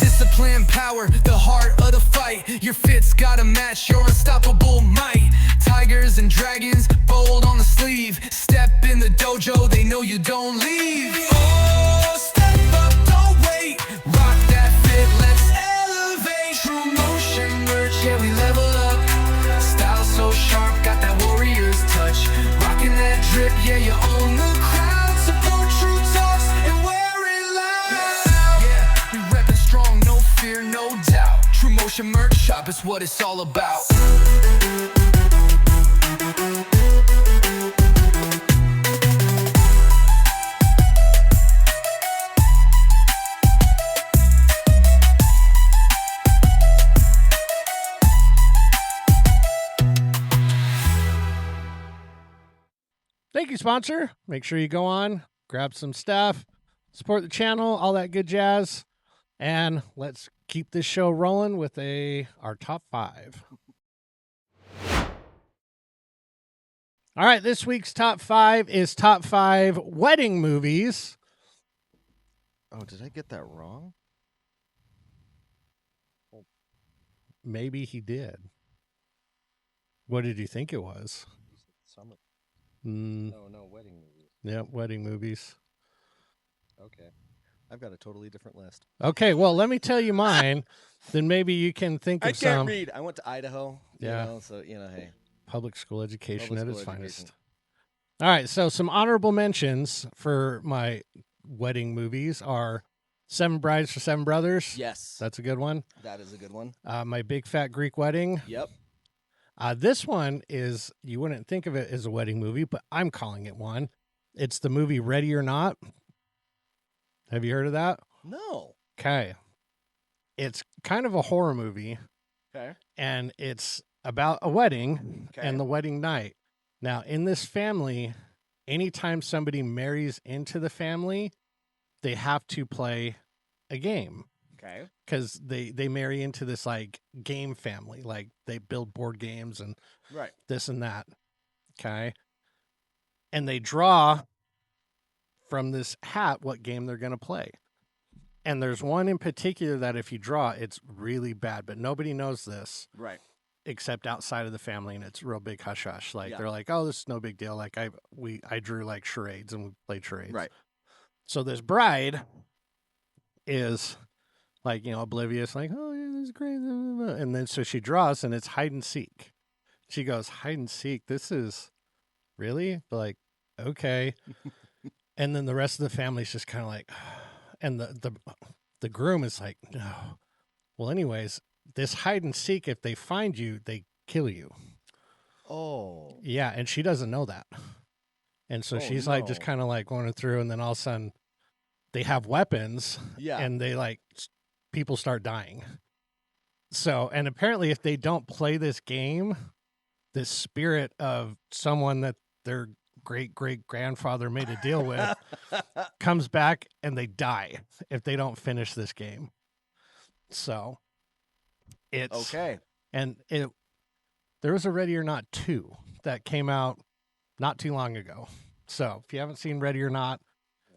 Discipline, power, the heart of the fight. Your fit's gotta match your unstoppable might. Tigers and dragons, bold on the sleeve. Step in the dojo, they know you don't leave. Oh, step up, don't wait. Rock that fit, let's elevate. TruMotion merch, yeah, we level up. Style so sharp, got that warrior's touch. Rocking that drip, yeah, you own the crowd. Support TruTalks and wear it loud. Yeah, we reppin' strong, no fear, no doubt. TruMotion merch shop is what it's all about. Thank you, sponsor. Make sure you go on, grab some stuff, support the channel, all that good jazz. And let's keep this show rolling with our top 5. All right, this week's top 5 is top 5 wedding movies. Oh, did I get that wrong? Maybe he did. What did you think it was? Summer. No, wedding movies. Yep, wedding movies. Okay. I've got a totally different list. Okay, well, let me tell you mine. Then maybe you can think of some. I can't read. I went to Idaho. Yeah. So, hey. Public school education at its finest. All right, so some honorable mentions for my wedding movies are Seven Brides for Seven Brothers. Yes. That's a good one. That is a good one. My Big Fat Greek Wedding. Yep. This one is, you wouldn't think of it as a wedding movie, but I'm calling it one. It's the movie Ready or Not. Have you heard of that? No. Okay. It's kind of a horror movie, Okay. and it's about a wedding Okay. and the wedding night. Now, in this family, anytime somebody marries into the family, they have to play a game. Okay. Because they marry into this like game family, like they build board games and Right. this and that. Okay. And they draw from this hat what game they're going to play. And there's one in particular that if you draw, it's really bad, but nobody knows this Right. except outside of the family, and it's real big hush hush. Like Yeah. they're like, oh, this is no big deal. Like I drew like charades and we played charades. Right. So this bride is like, oblivious, like, oh, yeah, this is great. And then so she draws, and it's hide and seek. She goes, hide and seek. This is really like, okay. And then the rest of the family's just kind of like, and the groom is like, no. Well, anyways, this hide and seek, if they find you, they kill you. Oh. Yeah. And she doesn't know that. And so Oh, she's like, just no. kind of like going through, and then all of a sudden they have weapons. Yeah. And they like, people start dying. So, and apparently if they don't play this game, this spirit of someone that their great-great-grandfather made a deal with comes back, and they die if they don't finish this game. So it's Okay. And there was a Ready or Not 2 that came out not too long ago. So if you haven't seen Ready or Not,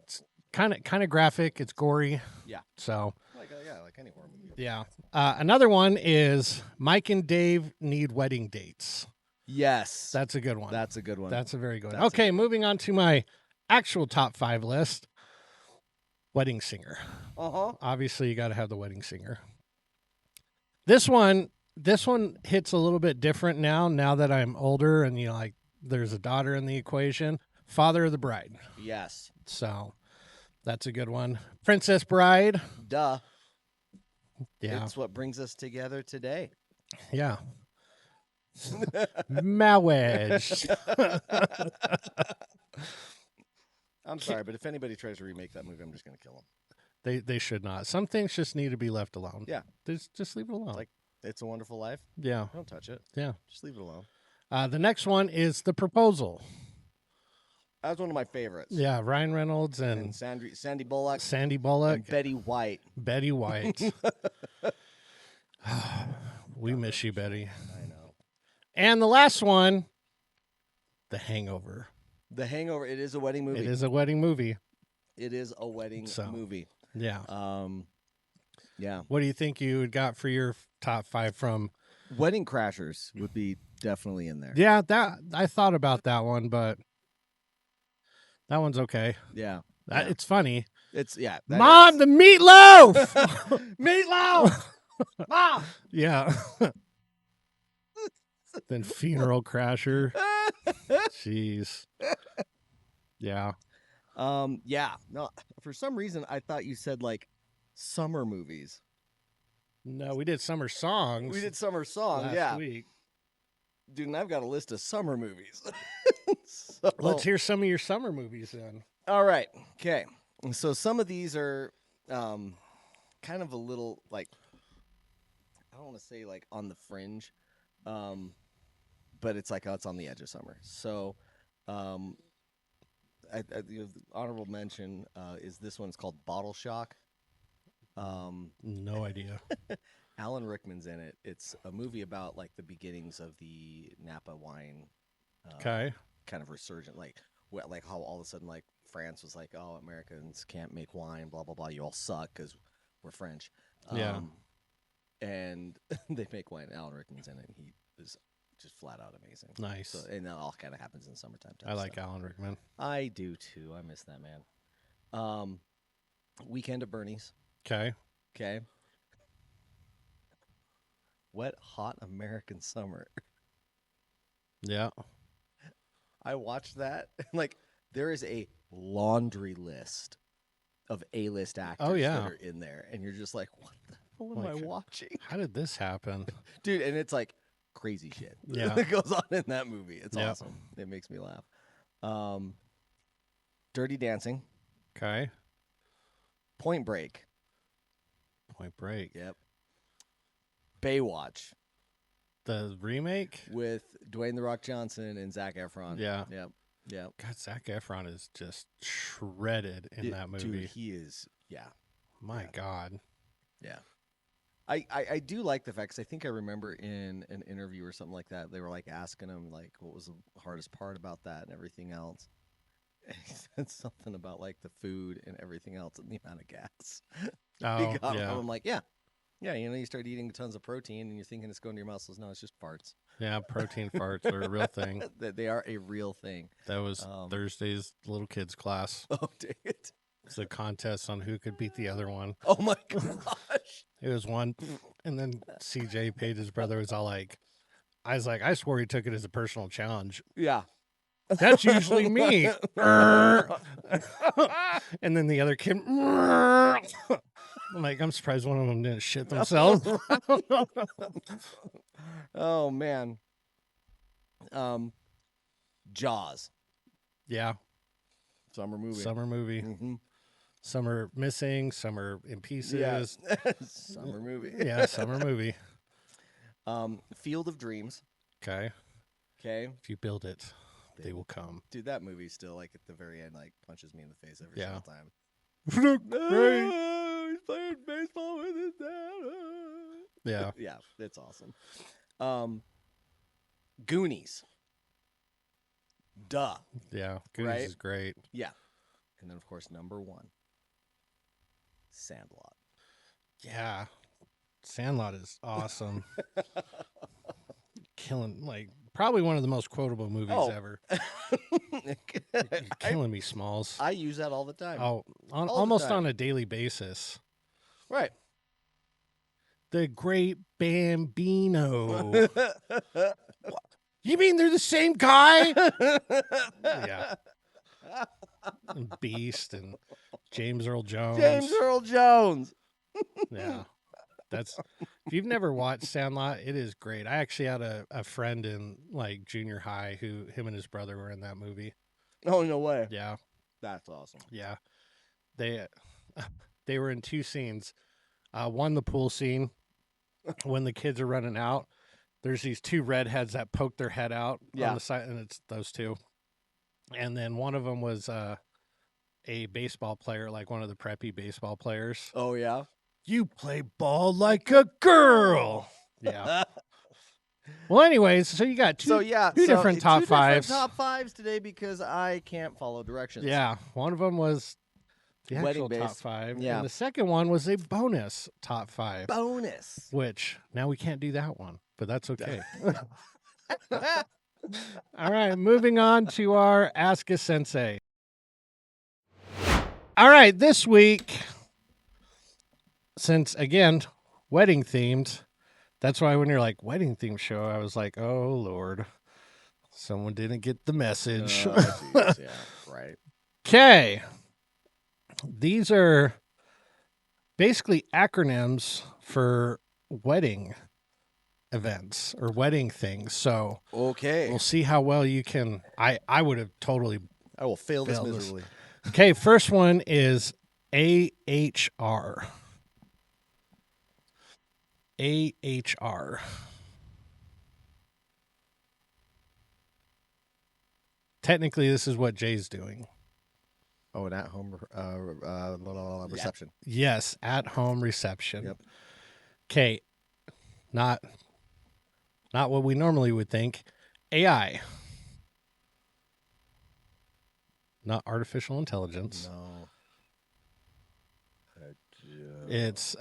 it's kind of graphic. It's gory. Yeah. So Like any horror movie. yeah. Another one is Mike and Dave Need Wedding Dates. Yes. That's a good one. That's a good one. That's a very good one. That's a Okay, moving on to my actual top 5 list. Wedding singer. Uh-huh. Obviously, you got to have the wedding singer. This one hits a little bit different now that I'm older and like there's a daughter in the equation. Father of the Bride. Yes. So that's a good one. Princess Bride. Duh. Yeah. It's what brings us together today. Yeah. Marriage. I'm sorry, but if anybody tries to remake that movie, I'm just going to kill them. They should not. Some things just need to be left alone. Yeah. Just leave it alone. Like It's a Wonderful Life. Yeah. Don't touch it. Yeah. Just leave it alone. The next one is The Proposal. That was one of my favorites. Yeah, Ryan Reynolds And Sandy Bullock. Sandy Bullock. And Betty White. Betty White. We miss you, Betty. I know. And the last one, The Hangover. The Hangover. It is a wedding movie. It is a wedding movie. It is a wedding movie. Yeah. Yeah. What do you think you got for your top 5 from? Wedding Crashers would be definitely in there. Yeah, that I thought about that one, but that one's okay. Yeah. It's funny. It's Mom, the meatloaf. Meatloaf. Mom. Yeah. Then Funeral Crasher. Jeez. Yeah. Yeah. No, for some reason I thought you said like summer movies. No, we did summer songs. We did summer songs, last week. Dude, and I've got a list of summer movies. Let's hear some of your summer movies then. All right. Okay. So some of these are kind of a little like, I don't want to say like on the fringe, but it's like, it's on the edge of summer. So the honorable mention is this one. It's called Bottle Shock. No idea. Alan Rickman's in it. It's a movie about like the beginnings of the Napa wine Okay. kind of resurgent, like how all of a sudden like France was like, oh, Americans can't make wine, blah blah blah. You all suck because we're French. Yeah. And they make wine. Alan Rickman's in it. And he is just flat out amazing. Nice. So, and that all kind of happens in summertime. I like Alan Rickman. I do too. I miss that man. Weekend at Bernie's. Okay. Okay. Wet Hot American Summer. Yeah. I watched that. Like, there is a laundry list of A-list actors yeah. that are in there, and you're just like, what the hell am I Like, watching? How did this happen? Dude, and it's like crazy shit Yeah. that goes on in that movie. It's Yep. awesome. It makes me laugh. Dirty Dancing, Okay. Point Break. Point Break. Yep. Baywatch The remake? with Dwayne The Rock Johnson and Zac Efron. Yeah. Yep. Yep. God, Zac Efron is just shredded in that movie. Dude, he is. Yeah. My God. Yeah. I do like the fact, because I think I remember in an interview or something like that, they were like asking him like what was the hardest part about that and everything else. And he said something about like the food and everything else and the amount of gas. Oh, He got yeah. from. I'm like, yeah, you start eating tons of protein and you're thinking it's going to your muscles. No, it's just farts. Yeah, protein farts are a real thing. They are a real thing. That was Thursday's little kids class. Oh, dang it. It's a contest on who could beat the other one. Oh my gosh. It was one, and then CJ Page's brother was all like, I was like, I swore he took it as a personal challenge. Yeah. That's usually me. And then the other kid, I'm like, I'm surprised one of them didn't shit themselves. Oh man. Jaws. Yeah, Summer movie. summer movie. Mm-hmm. Some are missing, some are in pieces. Yeah. Summer movie. Yeah, summer movie. Field of Dreams. Okay. Okay. If you build it, they will come. Dude, that movie still, like, at the very end, like, punches me in the face every Yeah. single time. Right. He's playing baseball with his dad. Yeah. Yeah, it's awesome. Goonies. Duh. Yeah. Goonies Right? is great. Yeah. And then, of course, number one, Sandlot. Yeah. Sandlot is awesome. Killing, like, probably one of the most quotable movies Oh. ever. Killing me, Smalls. I use that all the time. Oh, All the almost time. on a daily basis. Right. The Great Bambino. You mean they're the same guy? Yeah. And Beast and James Earl Jones. James Earl Jones. Yeah. If you've never watched Sandlot, it is great. I actually had a friend in like junior high who him and his brother were in that movie. Oh, no way. Yeah. That's awesome. Yeah. They were in two scenes. One, the pool scene when the kids are running out. There's these two redheads that poke their head out on the side, and it's those two. And then one of them was a baseball player, like one of the preppy baseball players. Oh, yeah? You play ball like a girl. Yeah. Well, anyways, so you got two different top fives. Top fives today because I can't follow directions. Yeah. One of them was the Wedding actual top base. five. Yeah. And the second one was a bonus top five. Bonus. Which now we can't do that one, but that's okay. All right, moving on to our Ask a Sensei. All right, this week, since again, wedding themed, that's why when you're like wedding themed show, I was like, oh Lord, someone didn't get the message. Geez, yeah, right. Okay. These are basically acronyms for wedding events or wedding things. So Okay. we'll see how well you can. I would have totally. I will fail this Fail this. miserably. Okay, first one is AHR. AHR. Technically, this is what Jay's doing. Oh, an at-home reception. Yes, at home reception. Yep. Okay, not what we normally would think. AI. Not artificial intelligence. No. It's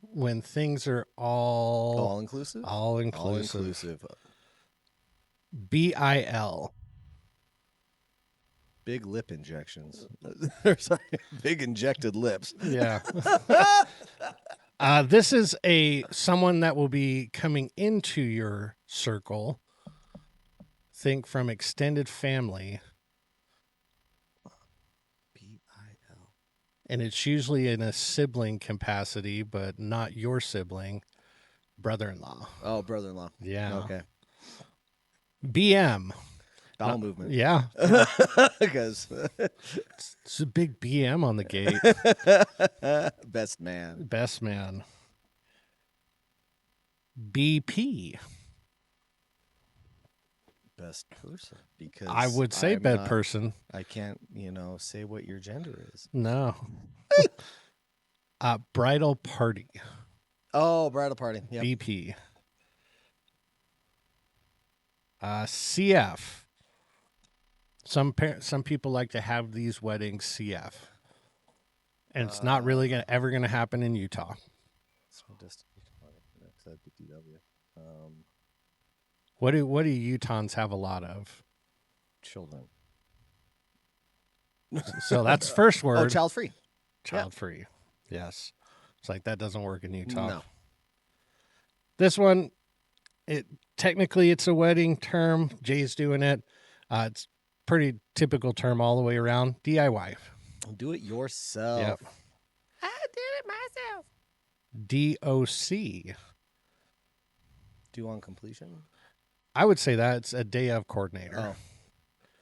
when things are all inclusive. all inclusive. All inclusive. BIL. Big lip injections. There's like big injected lips. Yeah. This is someone that will be coming into your circle. Think from extended family. BIL. and it's usually in a sibling capacity, but not your sibling, brother-in-law. Oh, brother-in-law. Yeah. Okay. BM. Bowel movement. Yeah. Because It's a big BM on the gate. best man. Best man. BP. Best person. Because I would say I'm bed not- person. I can't, say what your gender is. No. Bridal party. Oh, bridal party. Yep. BP. CF. Some people like to have these weddings CF, and it's not really ever gonna happen in Utah. Small destination party. Next, that'd be DW. What do Utahns have a lot of? Children. So that's first word. Oh, child free. Child free. Yes. It's like that doesn't work in Utah. No. This one, technically it's a wedding term. Jay's doing it. It's pretty typical term all the way around. DIY. Do it yourself. Yep. I did it myself. DOC. Do on completion. I would say that's a day of coordinator. Oh.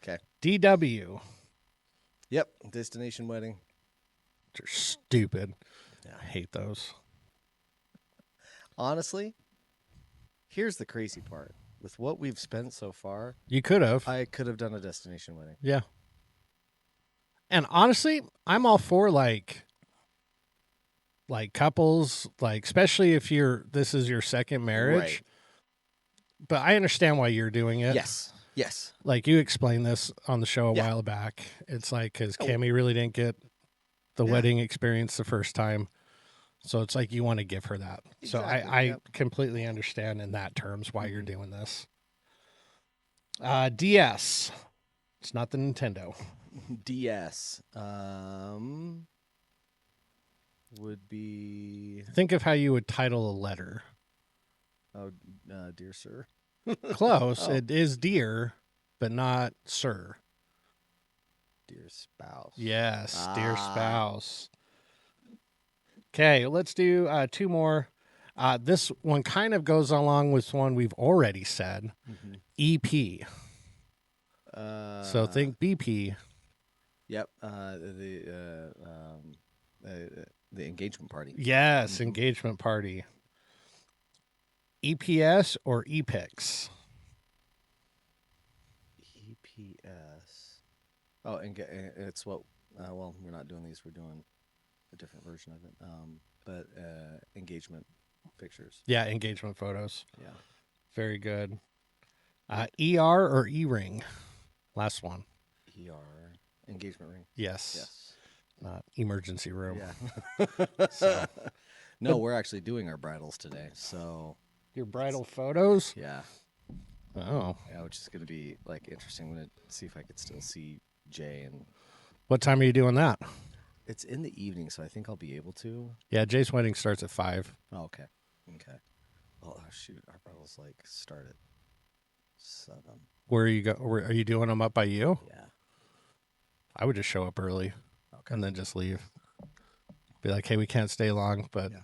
Okay. DW. Yep. Destination wedding. They're stupid. Yeah. I hate those. Honestly, here's the crazy part. With what we've spent so far, You could have. I could have done a destination wedding. Yeah. And honestly, I'm all for like couples, especially if this is your second marriage. Right. But I understand why you're doing it. Yes. Yes. Like you explained this on the show a Yeah. while back. It's like because Oh. Cammie really didn't get the Yeah. wedding experience the first time. So it's like you want to give her that. So Exactly, I yep. completely understand in that terms why you're doing this. DS. It's not the Nintendo. DS. Would be Think of how you would title a letter. dear sir. Close. Oh. It is dear, but not sir. Dear spouse. Yes, dear Ah. spouse. Okay, let's do two more. This one kind of goes along with one we've already said. Mhm. EP. So think BP. Yep. The engagement party. Yes, Mhm. engagement party. EPS or EPICS? EPS. Oh, and it's what? Well, we're not doing these. We're doing a different version of it. But engagement pictures. Yeah, engagement photos. Yeah. Very good. ER or E-ring? Last one. ER. Engagement ring. Yes. Yes. Not emergency room. Yeah. So, No, we're actually doing our bridals today. So your bridal photos? yeah. Oh. Yeah, which is going to be interesting. I'm going to see if I could still see Jay, and What time are you doing that? it's in the evening, so I think I'll be able to. Yeah, Jay's wedding starts at 5. Oh, okay. Okay. Oh shoot, our bridals start at 7. Where are you are you doing them up by you? Yeah. I would just show up early Okay. and then just leave. Be like, hey, we can't stay long, but Yeah.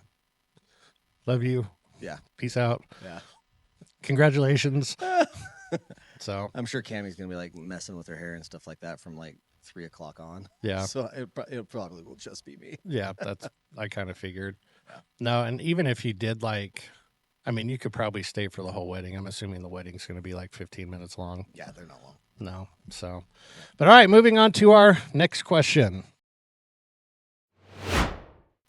love you. Yeah. Peace out. Yeah. Congratulations. So, I'm sure Cammie's gonna be messing with her hair and stuff like that from 3 o'clock on. yeah. So it probably will just be me. Yeah, that's, I kind of figured. Yeah. No, and even if you did you could probably stay for the whole wedding. I'm assuming the wedding's going to be 15 minutes long. Yeah, they're not long. No. So, but all right, moving on to our next question.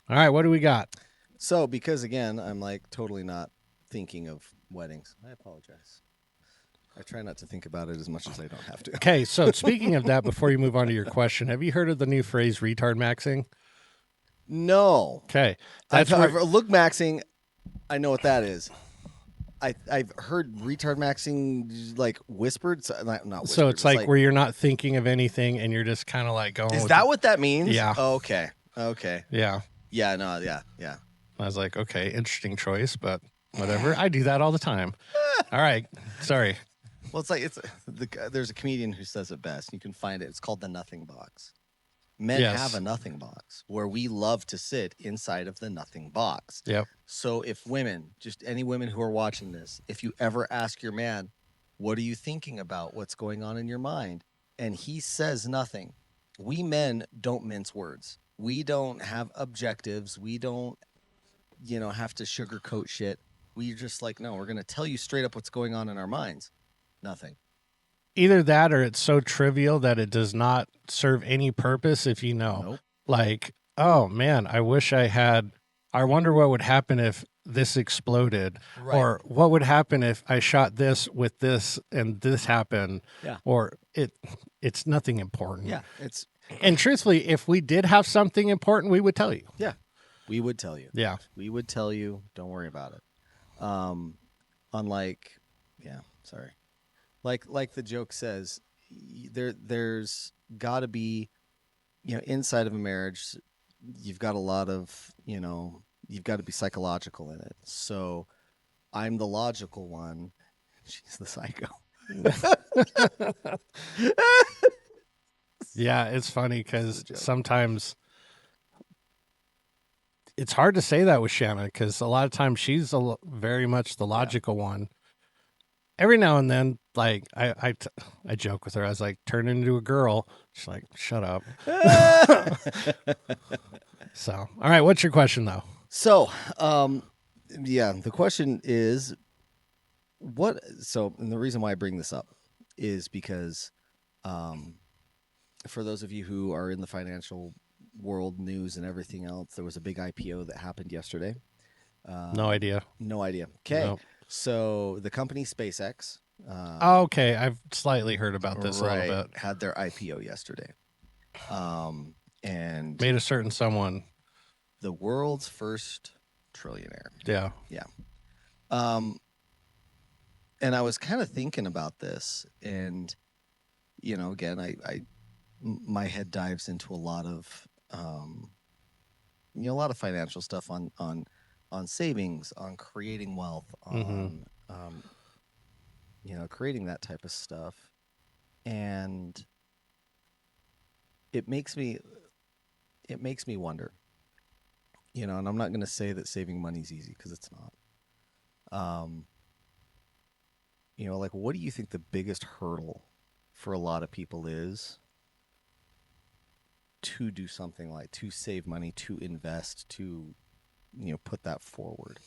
All right, what do we got? So because again, I'm totally not thinking of weddings. I apologize. I try not to think about it as much as I don't have to. Okay, so speaking of that, before you move on to your question, have you heard of the new phrase retard maxing? No. Okay. I've where- look maxing. I know what that is. I've heard retard maxing whispered. Not whispered. so it's where you're not thinking of anything and you're just kind of going. Is with that it. what that means? Yeah. Oh, okay. Okay. Yeah. Yeah. No. Yeah. Yeah. I was like, okay, interesting choice, but whatever. I do that all the time. All right. Sorry. Well, there's a comedian who says it best. You can find it. It's called the Nothing Box. Men Yes. have a nothing box where we love to sit inside of the nothing box. Yep. So if women, just any women who are watching this, if you ever ask your man, what are you thinking about? What's going on in your mind? And he says nothing. We men don't mince words. We don't have objectives. We don't, have to sugarcoat shit. We just like, no, we're going to tell you straight up what's going on in our minds. Nothing. Either that or it's so trivial that it does not serve any purpose if you know. Nope. Like, oh man, I wonder what would happen if this exploded. Right. Or what would happen if I shot this with this and this happened. Yeah. Or it's nothing important. Yeah. And truthfully, if we did have something important, we would tell you. Yeah. We would tell you. Yeah. We would tell you. Don't worry about it. Unlike, sorry. Like the joke says, there's got to be, inside of a marriage, you've got a lot of, you've got to be psychological in it. So I'm the logical one. She's the psycho. Yeah, it's funny because sometimes it's hard to say that with Shanna because a lot of times she's very much the logical one. Every now and then, like I joke with her. I was like, turn into a girl. She's like, shut up. So, all right. What's your question though? So, the question is and the reason why I bring this up is because, for those of you who are in the financial world news and everything else, there was a big IPO that happened yesterday. No idea. No idea. Okay. Nope. So the company SpaceX. Okay, I've slightly heard about this a little bit. Had their IPO yesterday, and Made a certain someone. the world's first trillionaire. Yeah. And I was kind of thinking about this, and again, my head dives into a lot of financial stuff on savings, on creating wealth, on creating that type of stuff, and it makes me wonder, and I'm not going to say that saving money is easy because it's not. Like, what do you think the biggest hurdle for a lot of people is to do something like to save money, to invest, to put that forward?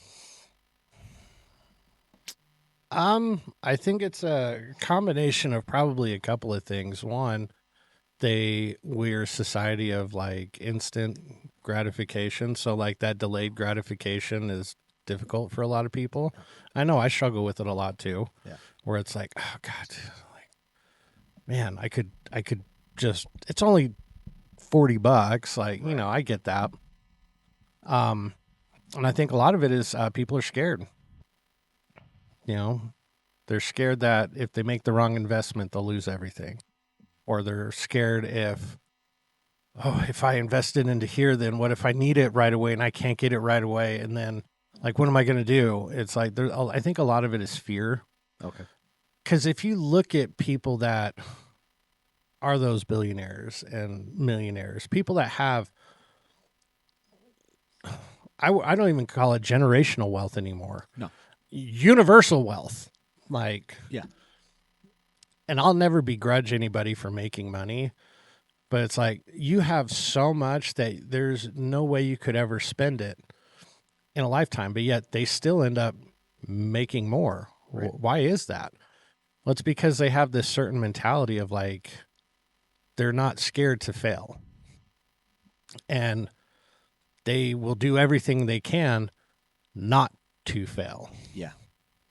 I think it's a combination of probably a couple of things. One, we're a society of like instant gratification. So like that delayed gratification is difficult for a lot of people. I know I struggle with it a lot too. Yeah. Where it's like, oh God, like, man, I could just, it's only $40. Like, Right. I get that. And I think a lot of it is people are scared. They're scared that if they make the wrong investment, they'll lose everything. Or they're scared if I invested into here, then what if I need it right away and I can't get it right away? And then, like, what am I going to do? It's like, I think a lot of it is fear. Okay. Because if you look at people that are those billionaires and millionaires, people that have, I don't even call it generational wealth anymore. No. Universal wealth. Like, Yeah. And I'll never begrudge anybody for making money, but it's like you have so much that there's no way you could ever spend it in a lifetime, but yet they still end up making more. Right. Why is that? Well, it's because they have this certain mentality of like, they're not scared to fail. And they will do everything they can not to fail. Yeah.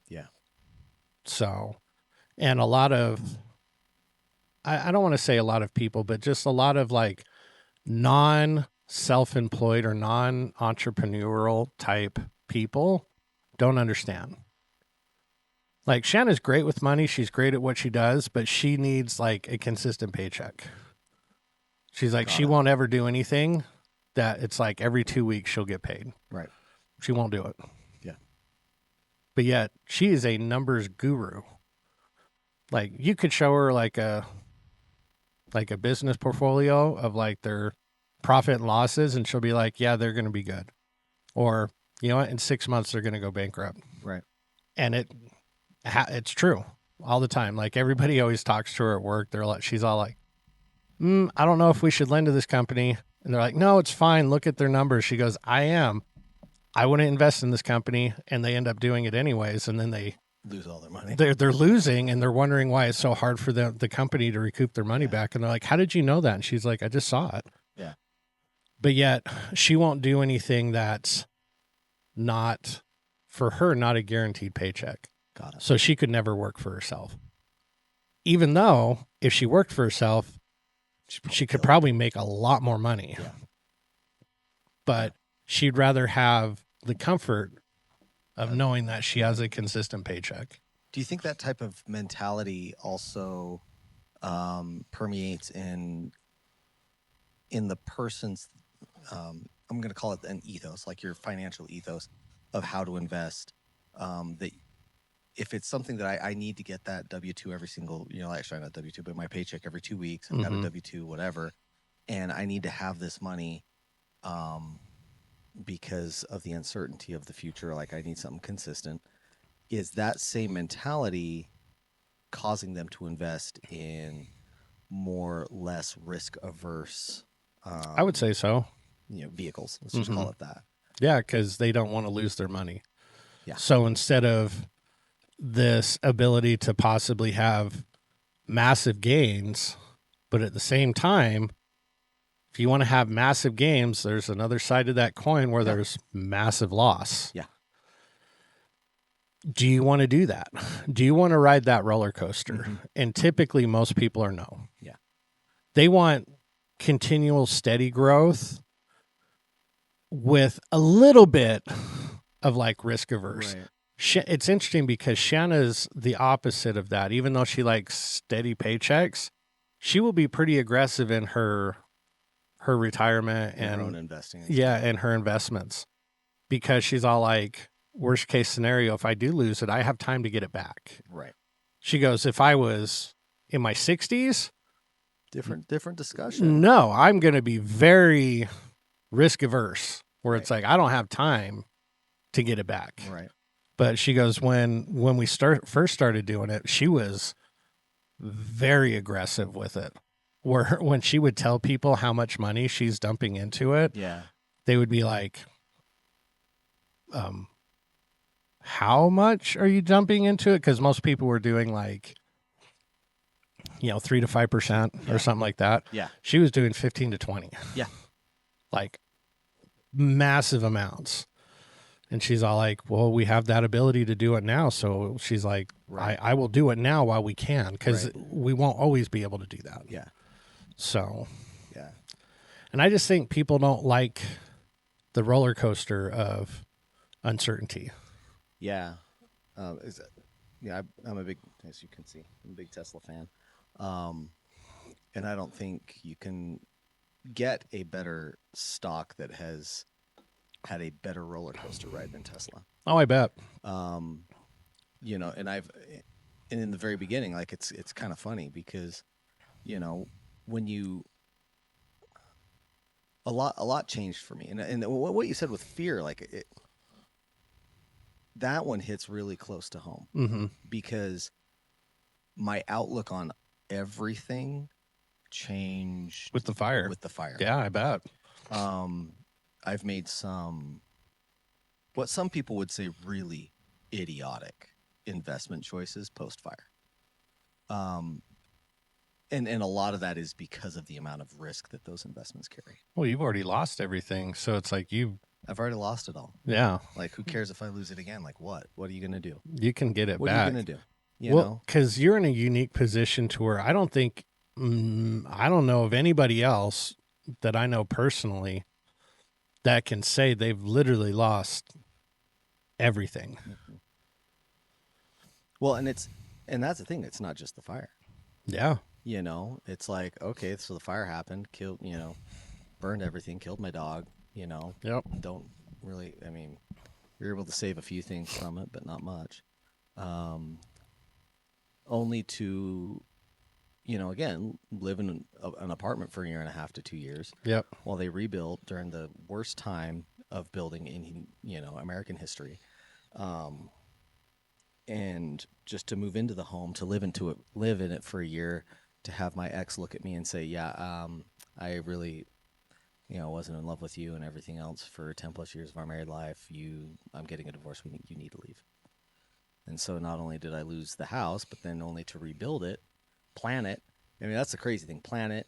Yeah. So, and a lot of, I don't want to say a lot of people, but just a lot of like non-self-employed or non-entrepreneurial type people don't understand. Like Shanna's great with money. She's great at what she does, but she needs like a consistent paycheck. She's like, she won't ever do anything that it's like every 2 weeks she'll get paid. Right. She won't do it. Yeah. But yet she is a numbers guru. Like you could show her like a like a business portfolio of like their profit and losses, and she'll be like, yeah, they're going to be good. Or, you know what, in 6 months, they're going to go bankrupt. Right. And it's true all the time. Like everybody always talks to her at work. She's all like, I don't know if we should lend to this company. And they're like, no, it's fine. Look at their numbers. She goes, I wouldn't invest in this company. And they end up doing it anyways. And then they lose all their money. They're losing, and they're wondering why it's so hard for the company to recoup their money back. And they're like, how did you know that? And she's like, I just saw it. Yeah. But yet she won't do anything that's not, for her, not a guaranteed paycheck. Got it. So she could never work for herself. Even though if she worked for herself, she could probably make a lot more money. Yeah. But she'd rather have the comfort of knowing that she has a consistent paycheck. Do you think that type of mentality also permeates in the person's, I'm going to call it an ethos, like your financial ethos of how to invest, that if it's something that I need to get that W-2 every single, actually not W-2, but my paycheck every 2 weeks, I've got a W-2, whatever, and I need to have this money because of the uncertainty of the future, like I need something consistent, is that same mentality causing them to invest in less risk averse I would say so. Vehicles, let's just call it that. Yeah, because they don't want to lose their money. Yeah. So instead of this ability to possibly have massive gains, but at the same time, if you want to have massive gains, there's another side of that coin where there's massive loss. Yeah. Do you want to do that? Do you want to ride that roller coaster? And typically most people are no. Yeah. They want continual steady growth with a little bit of like risk averse. Right. It's interesting because Shanna's the opposite of that. Even though she likes steady paychecks, she will be pretty aggressive in her retirement and her own investing. And her investments, because she's all like, worst case scenario, if I do lose it, I have time to get it back. Right. She goes, if I was in my 60s, different discussion. No, I'm going to be very risk averse, where it's like I don't have time to get it back. Right. But she goes, when we first started doing it, she was very aggressive with it. Where when she would tell people how much money she's dumping into it, they would be like, how much are you dumping into it? Because most people were doing like, 3 to 5% or something like that. Yeah. She was doing 15 to 20. Yeah. Like massive amounts. And she's all like, well, we have that ability to do it now. So she's like, I will do it now while we can, because we won't always be able to do that. Yeah. So, yeah. And I just think people don't like the roller coaster of uncertainty. Yeah. I'm a big, as you can see, I'm a big Tesla fan. And I don't think you can get a better stock that has had a better roller coaster ride than Tesla. Oh, I bet. And in the very beginning, like it's kind of funny because, when a lot changed for me, and what you said with fear, like that one hits really close to home, because my outlook on everything changed with the fire. Yeah, I bet. I've made what some people would say really idiotic investment choices post-fire. And a lot of that is because of the amount of risk that those investments carry. Well, you've already lost everything, so it's like I've already lost it all. Yeah. Like, who cares if I lose it again? Like, what? What are you going to do? You can get it back. What are you going to do? Because you're in a unique position to where I don't think, I don't know of anybody else that I know personally that can say they've literally lost everything. Well, and that's the thing. It's not just the fire. Yeah. It's like, okay, so the fire happened, killed, burned everything, killed my dog, Yep. Don't really, you're able to save a few things from it, but not much. Only to again, live in an apartment for 1.5 to 2 years. Yep. While they rebuilt during the worst time of building in, American history. And just to move into the home, to live in it for a year, to have my ex look at me and say, yeah, I really, wasn't in love with you and everything else for 10 plus years of our married life. I'm getting a divorce. You need to leave. And so not only did I lose the house, but then only to rebuild it, plan it. I mean, that's the crazy thing. Plan it,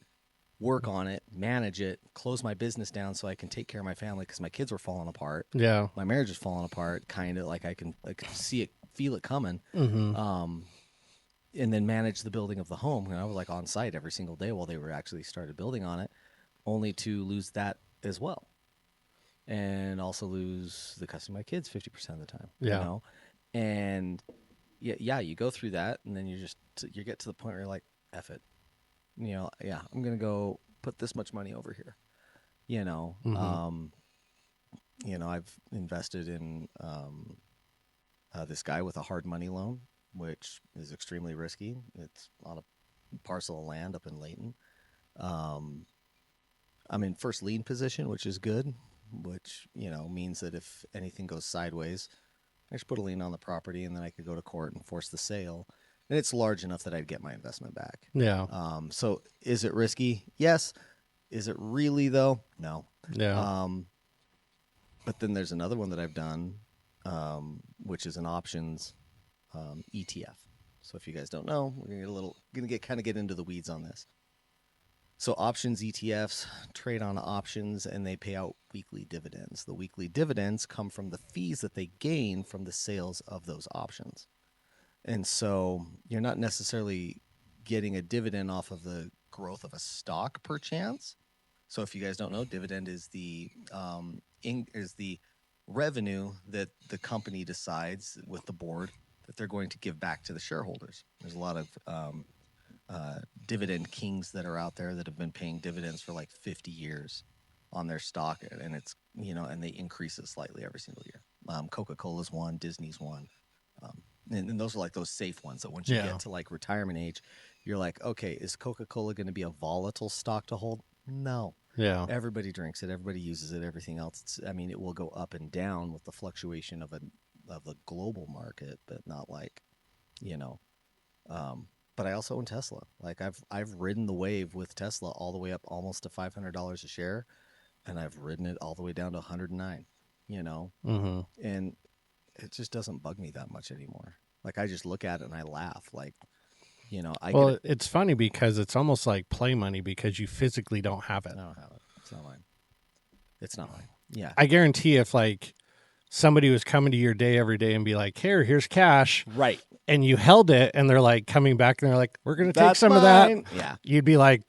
work on it, manage it, close my business down so I can take care of my family because my kids were falling apart. Yeah. My marriage is falling apart, kind of like I can see it, feel it coming. Mm-hmm. And then manage the building of the home. And I was like on site every single day while they were actually started building on it, only to lose that as well. And also lose the custody of my kids 50% of the time. Yeah. And yeah, you go through that, and then you get to the point where you're like, F it. I'm going to go put this much money over here. Mm-hmm. I've invested in this guy with a hard money loan, which is extremely risky. It's on a parcel of land up in Layton. I'm in first lien position, which is good, which, means that if anything goes sideways, I just put a lien on the property, and then I could go to court and force the sale. And it's large enough that I'd get my investment back. Yeah. So is it risky? Yes. Is it really, though? No. Yeah. But then there's another one that I've done, which is an options ETF. So if you guys don't know, we're gonna get into the weeds on this. So options ETFs trade on options, and they pay out weekly dividends. The weekly dividends come from the fees that they gain from the sales of those options. And so you're not necessarily getting a dividend off of the growth of a stock per chance. So if you guys don't know, dividend is the revenue that the company decides with the board that they're going to give back to the shareholders. There's a lot of dividend kings that are out there that have been paying dividends for like 50 years on their stock, and it's and they increase it slightly every single year. Coca-Cola's one, Disney's one, and those are like those safe ones that once you get to like retirement age, you're like, okay, is Coca-Cola going to be a volatile stock to hold? No. Yeah. Everybody drinks it, everybody uses it, everything else. It will go up and down with the fluctuation of the global market, but not like, but I also own Tesla. Like I've ridden the wave with Tesla all the way up almost to $500 a share, and I've ridden it all the way down to 109. Mm-hmm. And it just doesn't bug me that much anymore. Like I just look at it and I laugh. Like, it's funny because it's almost like play money because you physically don't have it. I don't have it. It's not mine. It's not mine. Yeah. I guarantee if like somebody was coming to your day every day and be like, here's cash. Right. And you held it, and they're like coming back, and they're like, we're going to take some of that. Yeah. You'd be like,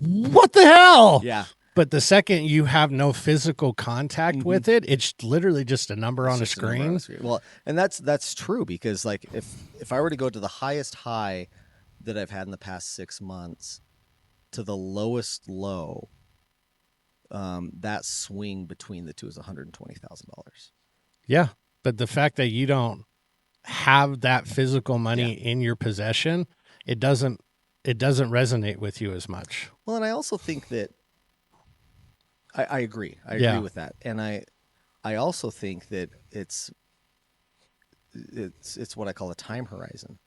what the hell? Yeah. But the second you have no physical contact with it, it's literally just a number on a screen. Well, and that's true because like if I were to go to the highest high that I've had in the past 6 months to the lowest low, that swing between the two is $120,000. Yeah. But the fact that you don't have that physical money in your possession, it doesn't resonate with you as much. Well, and I also think that I agree. I agree with that. And I also think that it's what I call a time horizon.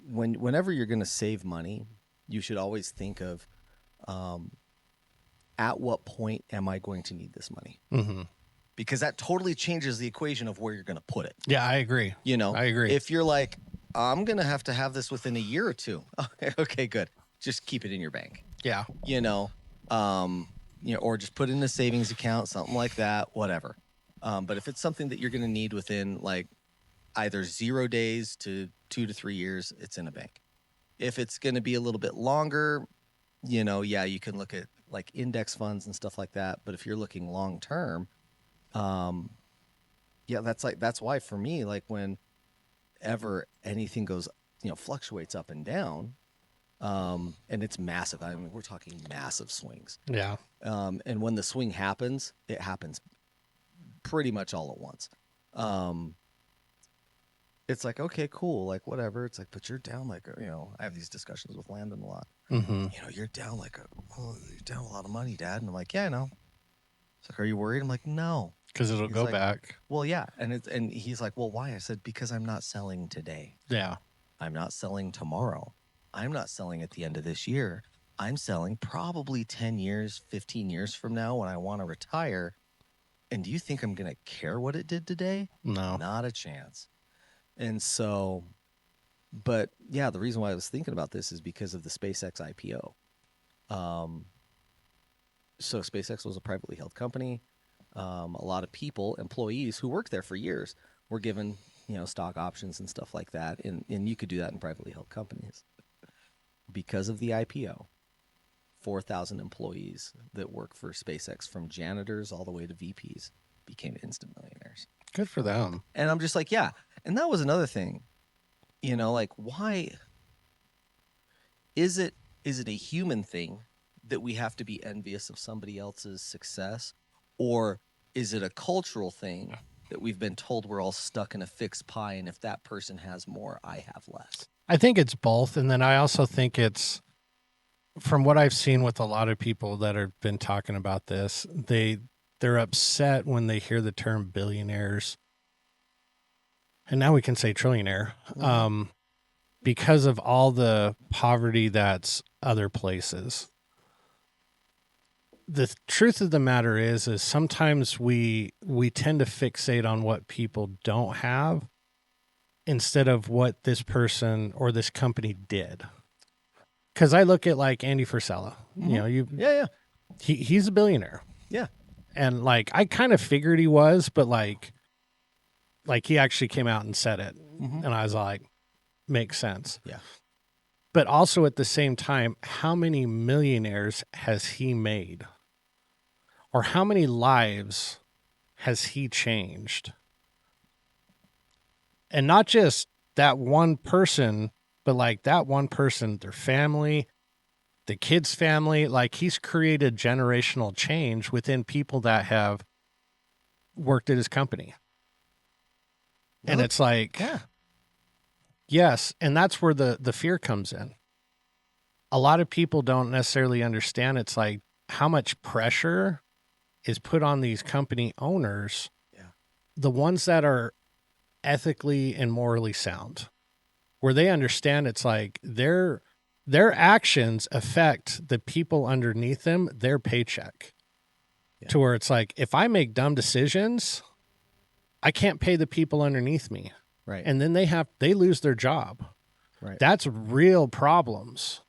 Whenever you're going to save money, you should always think of at what point am I going to need this money? Mm-hmm. Because that totally changes the equation of where you're going to put it. Yeah, I agree. I agree. If you're like, I'm going to have this within a year or two. Okay, good. Just keep it in your bank. Yeah. Or just put it in a savings account, something like that, whatever. But if it's something that you're going to need within like either 0 days to 2 to 3 years, it's in a bank. If it's going to be a little bit longer, you can look at like index funds and stuff like that. But if you're looking long term, that's why for me, like whenever anything goes, fluctuates up and down, and it's massive. I mean, we're talking massive swings. Yeah. And when the swing happens, it happens pretty much all at once. it's like, okay, cool, like whatever. It's like, but you're down like, I have these discussions with Landon a lot. You're down like you're down a lot of money, Dad. And I'm like, yeah, I know. It's like, are you worried? I'm like, no. Because it'll go back. Well, yeah. And he's like, well, why? I said, because I'm not selling today. Yeah. I'm not selling tomorrow. I'm not selling at the end of this year. I'm selling probably 10 years, 15 years from now when I want to retire. And do you think I'm going to care what it did today? No. Not a chance. And so, but yeah, the reason why I was thinking about this is because of the SpaceX IPO. So SpaceX was a privately held company. A lot of people, employees who worked there for years, were given, stock options and stuff like that. And you could do that in privately held companies. Because of the IPO, 4,000 employees that work for SpaceX, from janitors all the way to VPs, became instant millionaires. Good for them. And I'm just like, yeah. And that was another thing, like, why is it a human thing that we have to be envious of somebody else's success? Or is it a cultural thing that we've been told we're all stuck in a fixed pie, and if that person has more, I have less? I think it's both. And then I also think it's, from what I've seen with a lot of people that have been talking about this, they're upset when they hear the term billionaires. And now we can say trillionaire, because of all the poverty that's other places. The truth of the matter is sometimes we tend to fixate on what people don't have instead of what this person or this company did. Because I look at like Andy Frisella, he's a billionaire. Yeah. And like, I kind of figured he was, but like he actually came out and said it. And I was like, makes sense. Yeah. But also at the same time, how many millionaires has he made? Or how many lives has he changed? And not just that one person, but like that one person, their family, the kid's family. Like, he's created generational change within people that have worked at his company. And it's like, yes. And that's where the fear comes in. A lot of people don't necessarily understand. It's like how much pressure is put on these company owners, the ones that are ethically and morally sound, where they understand it's like their actions affect the people underneath them, their paycheck, to where it's like, if I make dumb decisions, I can't pay the people underneath me. Right. And then they lose their job. Right. That's real problems.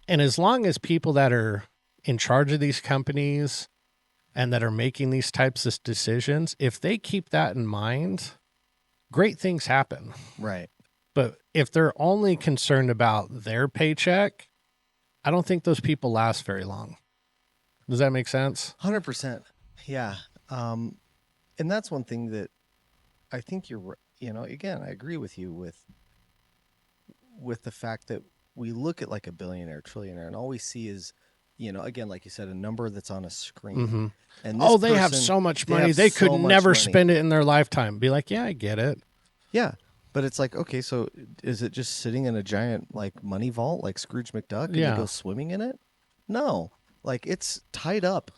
And as long as people that are in charge of these companies and that are making these types of decisions, if they keep that in mind, great things happen. Right. But if they're only concerned about their paycheck, I don't think those people last very long. Does that make sense? 100%. Yeah. And that's one thing that I think you're, again, I agree with you with the fact that we look at like a billionaire, trillionaire, and all we see is, again, like you said, a number that's on a screen. And they have so much money. They could never spend it in their lifetime. Be like, yeah, I get it. Yeah. But it's like, okay, so is it just sitting in a giant like money vault like Scrooge McDuck and you go swimming in it? No. Like, it's tied up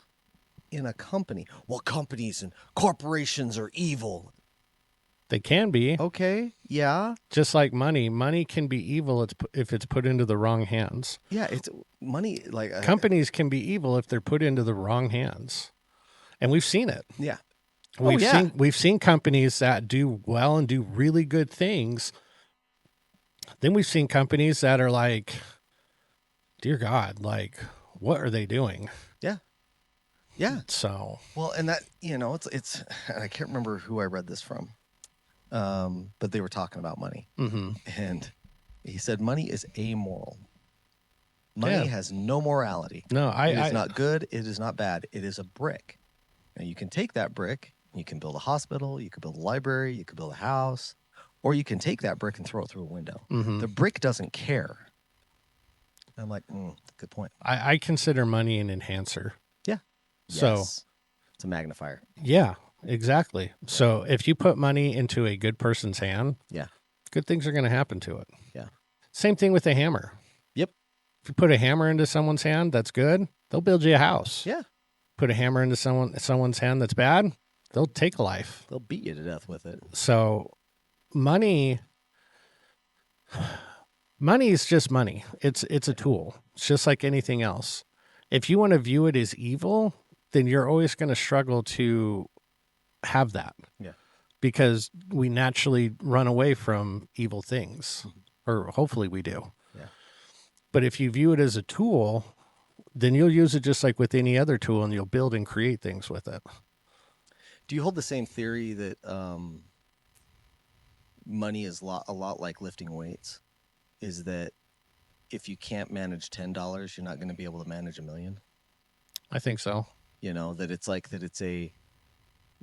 in a company. Well, companies and corporations are evil. They can be. Okay, yeah. Just like money. Money can be evil if it's put into the wrong hands. Yeah, it's money. Like companies can be evil if they're put into the wrong hands, and we've seen it. Yeah, we've seen companies that do well and do really good things. Then we've seen companies that are like, dear God, like, what are they doing? Yeah, yeah. So and that it's I can't remember who I read this from. But they were talking about money. And he said money is amoral. Money has no morality. No, it is not good. It is not bad. It is a brick. And you can take that brick, you can build a hospital, you can build a library, you can build a house, or you can take that brick and throw it through a window. The brick doesn't care. I'm like, good point. I consider money an enhancer. Yeah. So yes. It's a magnifier. Yeah. exactly. So if you put money into a good person's hand, Yeah. good things are going to happen to it. Yeah. Same thing with a hammer. Yep. If you put a hammer into someone's hand that's good, they'll build you a house. Yeah. Put a hammer into someone's hand that's bad, they'll take a life. They'll beat you to death with it. So money is just money. It's a tool. It's just like anything else. If you want to view it as evil, then you're always going to struggle to have that. Yeah. Because we naturally run away from evil things, or hopefully we do. Yeah. But if you view it as a tool, then you'll use it just like with any other tool, and you'll build and create things with it. Do you hold the same theory that money is a lot like lifting weights? Is that if you can't manage $10, you're not going to be able to manage $1 million? I think so. You know, that it's like that it's a,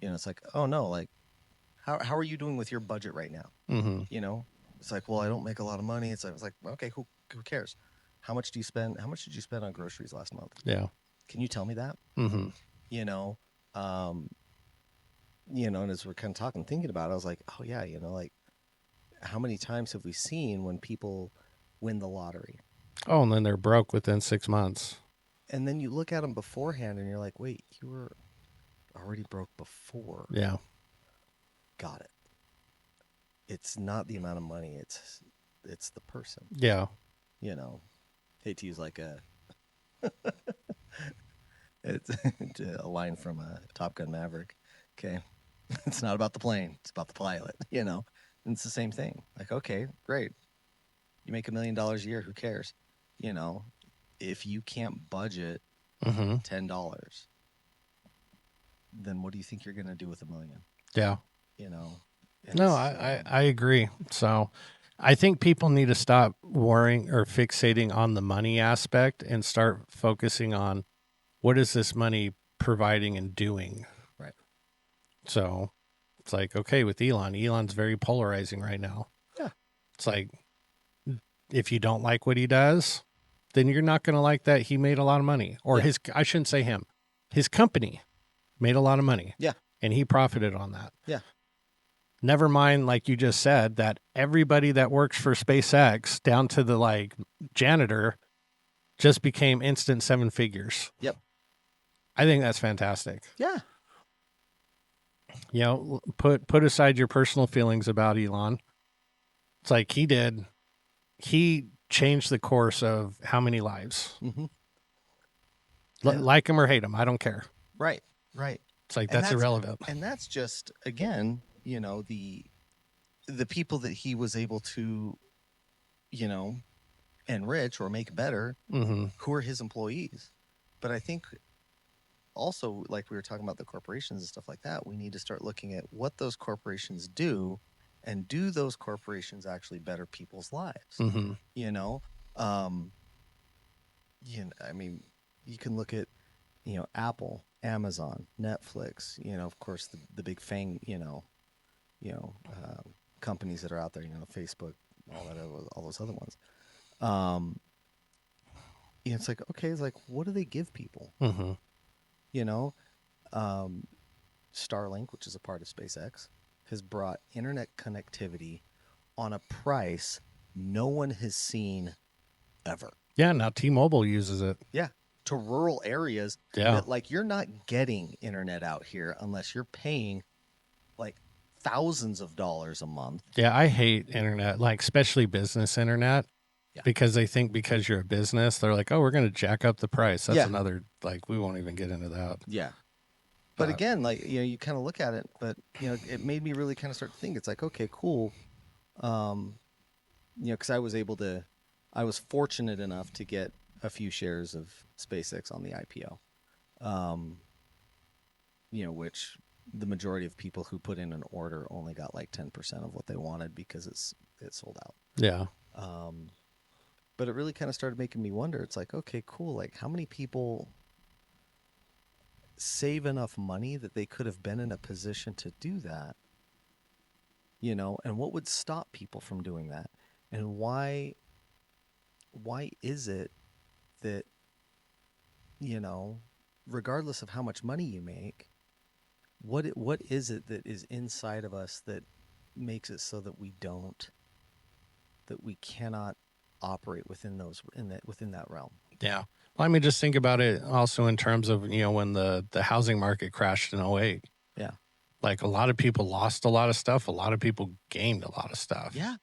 you know, it's like, oh no, like how are you doing with your budget right now? Mm-hmm. You know, it's like, well, I don't make a lot of money. It's like okay, who cares? How much do you spend? How much did you spend on groceries last month? Yeah. Can you tell me that? Mm-hmm. And as we're kind of talking, thinking about it, I was like, oh yeah, like how many times have we seen when people win the lottery? Oh, and then they're broke within 6 months. And then you look at them beforehand and you're like, wait, you were already broke before. Yeah. Got it. It's not the amount of money, it's the person. Yeah. Hate to use like it's a line from Top Gun Maverick. Okay. It's not about the plane, it's about the pilot, And it's the same thing. Like, okay, great. You make $1 million a year, who cares? If you can't budget $10, then what do you think you're going to do with $1 million? Yeah. No, I agree. So I think people need to stop worrying or fixating on the money aspect and start focusing on what is this money providing and doing. Right. So it's like, okay, with Elon's very polarizing right now. Yeah. It's like, if you don't like what he does, then you're not going to like that he made a lot of money. Or I shouldn't say him, his company made a lot of money. Yeah. And he profited on that. Yeah. Never mind, like you just said, that everybody that works for SpaceX down to the janitor just became instant 7 figures. Yep. I think that's fantastic. Yeah. Put aside your personal feelings about Elon. It's like he changed the course of how many lives. Mm-hmm. Like him or hate him, I don't care. Right. It's like that's irrelevant. And that's just, again, the people that he was able to, enrich or make better, who are his employees. But I think also, like we were talking about the corporations and stuff like that, we need to start looking at what those corporations do, and do those corporations actually better people's lives? Mm-hmm. I mean, you can look at, Apple, Amazon, Netflix, of course, the big FANG, companies that are out there, Facebook, all those other ones. It's like, okay, it's like, what do they give people? Mm-hmm. Starlink, which is a part of SpaceX, has brought internet connectivity on a price no one has seen ever. Yeah, now T-Mobile uses it. Yeah, to rural areas. Yeah. That, you're not getting internet out here unless you're paying thousands of dollars a month. Yeah, I hate internet, especially business internet. Yeah. Because they think because you're a business, they're like, oh, we're going to jack up the price. That's another, we won't even get into that. Yeah. But again, you kind of look at it, but, it made me really kind of start to think. It's like, okay, cool. Because I was fortunate enough to get a few shares of SpaceX on the IPO, which the majority of people who put in an order only got 10% of what they wanted because it sold out. Yeah. But it really kind of started making me wonder. It's like, okay, cool. How many people save enough money that they could have been in a position to do that? And what would stop people from doing that? And why is it that, regardless of how much money you make, what is it that is inside of us that makes it so that we cannot operate within that realm? Yeah. Well, I mean, just think about it also in terms of, when the housing market crashed in '08. Yeah. Like, a lot of people lost a lot of stuff. A lot of people gained a lot of stuff. Yeah.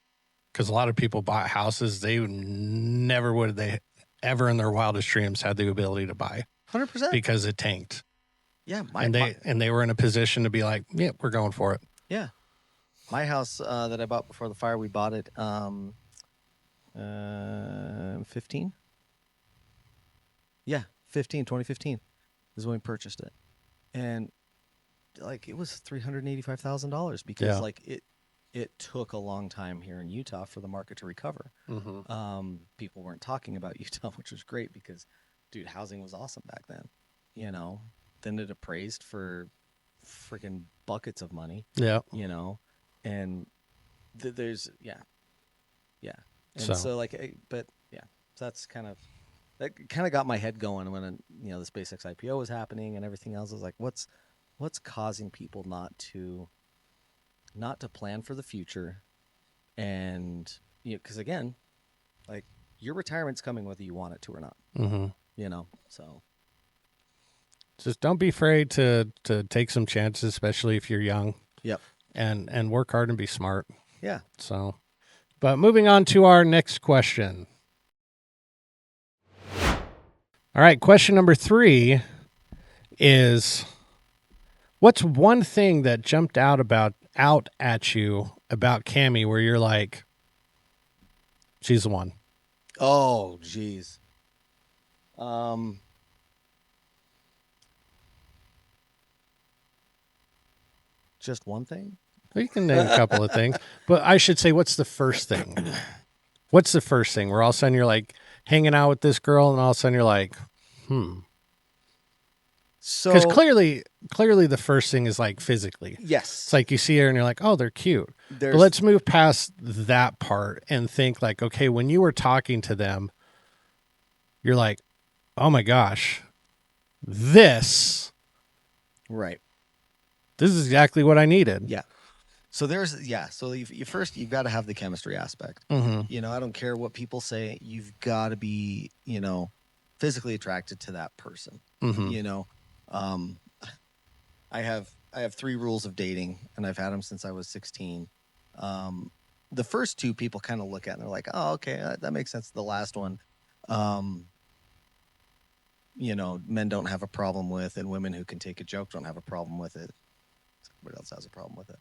Because a lot of people bought houses they never would they ever in their wildest dreams had the ability to buy 100%. because it tanked. Yeah. And they were in a position to be like, yeah, we're going for it. Yeah. My house that I bought before the fire, we bought it 15. Yeah, 2015 is when we purchased it. And like it was $385,000 because Yeah. like it took a long time here in Utah for the market to recover. Mm-hmm. People weren't talking about Utah, which was great because, dude, housing was awesome back then. Then it appraised for freaking buckets of money. Yeah. And there's yeah. And So so that's that kind of got my head going when the SpaceX IPO was happening and everything else. I was like, what's causing people not to plan for the future? And because again, like your retirement's coming whether you want it to or not. Mm-hmm. So just don't be afraid to take some chances, especially if you're young. Yep. And work hard and be smart. Yeah. So, but moving on to our next question. All right, question number 3 is, what's one thing that jumped out at you about Cammie where you're like, she's the one? Oh, geez. Just one thing? Well, you can name a couple of things, but I should say, what's the first thing? What's the first thing where all of a sudden you're like hanging out with this girl and all of a sudden you're like, So, because clearly the first thing is like physically. yes. It's like you see her and you're like, oh, they're cute. There's, But let's move past that part and think like, okay, when you were talking to them, you're like, oh my gosh, this right. is exactly what I needed. Yeah. So so you've got to have the chemistry aspect. Mm-hmm. I don't care what people say. You've got to be, physically attracted to that person. Mm-hmm. I have 3 rules of dating, and I've had them since I was 16. The first 2 people kind of look at and they're like, oh, okay, that makes sense. The last one, men don't have a problem with, and women who can take a joke don't have a problem with it. Everybody else has a problem with it.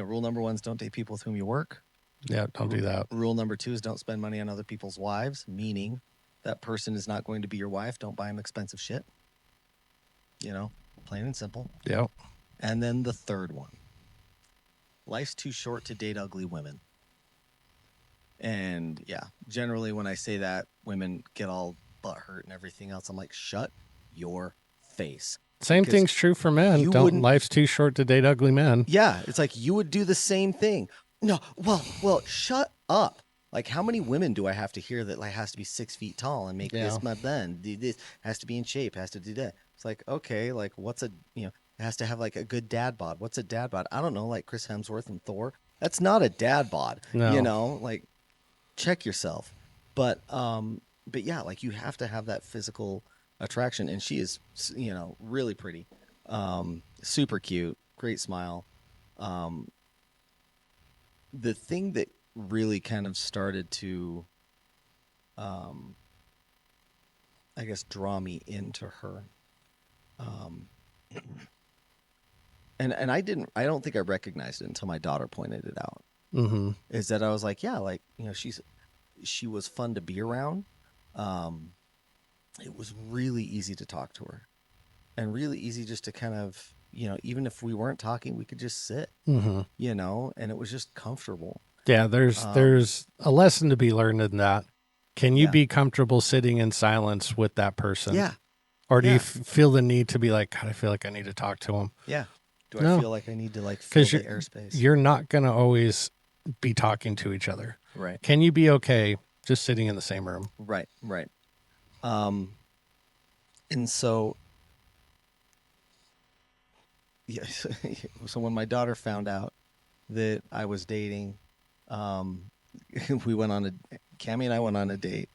Rule number 1 is don't date people with whom you work. Yeah, don't do that. Rule number 2 is don't spend money on other people's wives, meaning that person is not going to be your wife. Don't buy them expensive shit. Plain and simple. Yep. And then the third one, life's too short to date ugly women. And yeah, generally when I say that, women get all butthurt and everything else. I'm like, shut your face. Same thing's true for men. Life's too short to date ugly men. Yeah, it's like you would do the same thing. No, well, shut up. Like, how many women do I have to hear that has to be 6 feet tall and make this my bun? Do this, has to be in shape, has to do that. It's like, okay, like it has to have like a good dad bod. What's a dad bod? I don't know, like Chris Hemsworth and Thor. That's not a dad bod. No. Like check yourself. But yeah, like you have to have that physical attraction, and she is, really pretty, super cute, great smile. The thing that really kind of started to, I guess, draw me into her, and I don't think I recognized it until my daughter pointed it out. Mm-hmm. Is that I was like, yeah, like she was fun to be around. It was really easy to talk to her, and really easy just to kind of, even if we weren't talking, we could just sit, Mm-hmm. and it was just comfortable. Yeah, there's a lesson to be learned in that. Can you be comfortable sitting in silence with that person? Yeah. Or do you feel the need to be like, God, I feel like I need to talk to him? Yeah. Do I feel like I need to fill the airspace? You're not going to always be talking to each other. Right. Can you be okay just sitting in the same room? Right. And so, yes. So when my daughter found out that I was dating, we went on Cammie and I went on a date,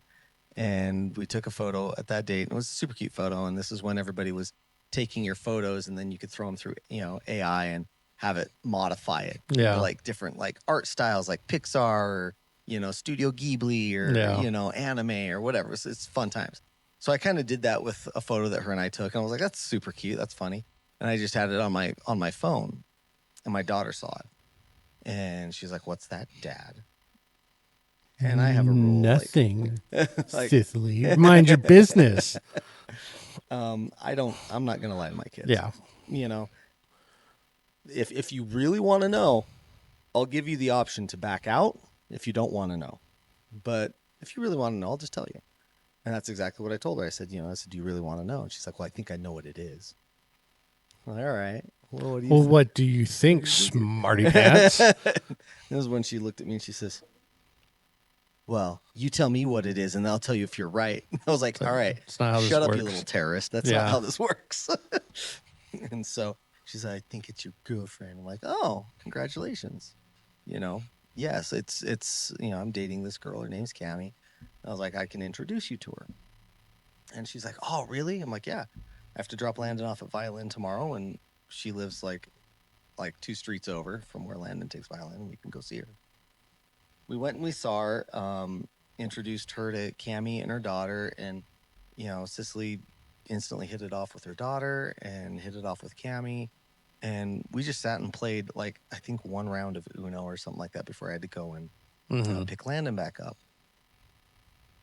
and we took a photo at that date. It was a super cute photo, and this is when everybody was taking your photos, and then you could throw them through, AI and have it modify it Yeah. to like different like art styles, like Pixar or Studio Ghibli or Yeah. anime or whatever. It's fun times. So I kind of did that with a photo that her and I took, and I was like, that's super cute, that's funny, and I just had it on my phone, and my daughter saw it, and she's like, "What's that, Dad?" And I have a rule. Nothing, Like, Sicily. Mind your business. I'm not gonna lie to my kids. Yeah. If you really want to know, I'll give you the option to back out if you don't want to know. But if you really want to know, I'll just tell you. And that's exactly what I told her. I said, do you really want to know? And she's like, well, I think I know what it is. Well, all right. Well, what do you think? What do you think, smarty pants? This is when she looked at me and she says, well, you tell me what it is, and I'll tell you if you're right. I was like, all right, That's not how this shut up, works. you little terrorist. That's not how this works. And so she's like, I think it's your girlfriend. I'm like, oh, congratulations. Yes, it's I'm dating this girl. Her name's Cammie. I was like, I can introduce you to her. And she's like, oh, really? I'm like, yeah. I have to drop Landon off at violin tomorrow, and she lives like 2 streets over from where Landon takes violin. We can go see her. We went and we saw her, introduced her to Cammie and her daughter, and Cicely instantly hit it off with her daughter and hit it off with Cammie. And we just sat and played I think 1 round of Uno or something like that before I had to go and pick Landon back up.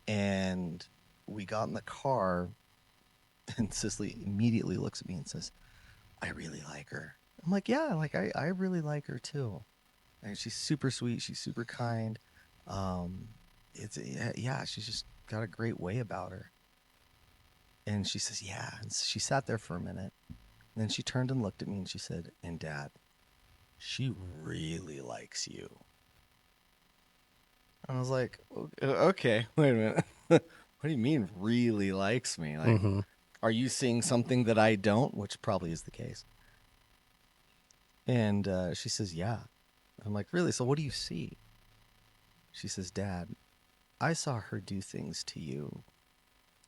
And we got in the car, and Cicely immediately looks at me and says, I really like her. I'm like, yeah, I really like her too. And she's super sweet. She's super kind. She's just got a great way about her. And she says, yeah. And she sat there for a minute. And then she turned and looked at me and she said, and Dad, she really likes you. And I was like, okay, wait a minute. What do you mean really likes me? Are you seeing something that I don't? Which probably is the case. And she says, yeah. I'm like, really? So what do you see? She says, Dad, I saw her do things to you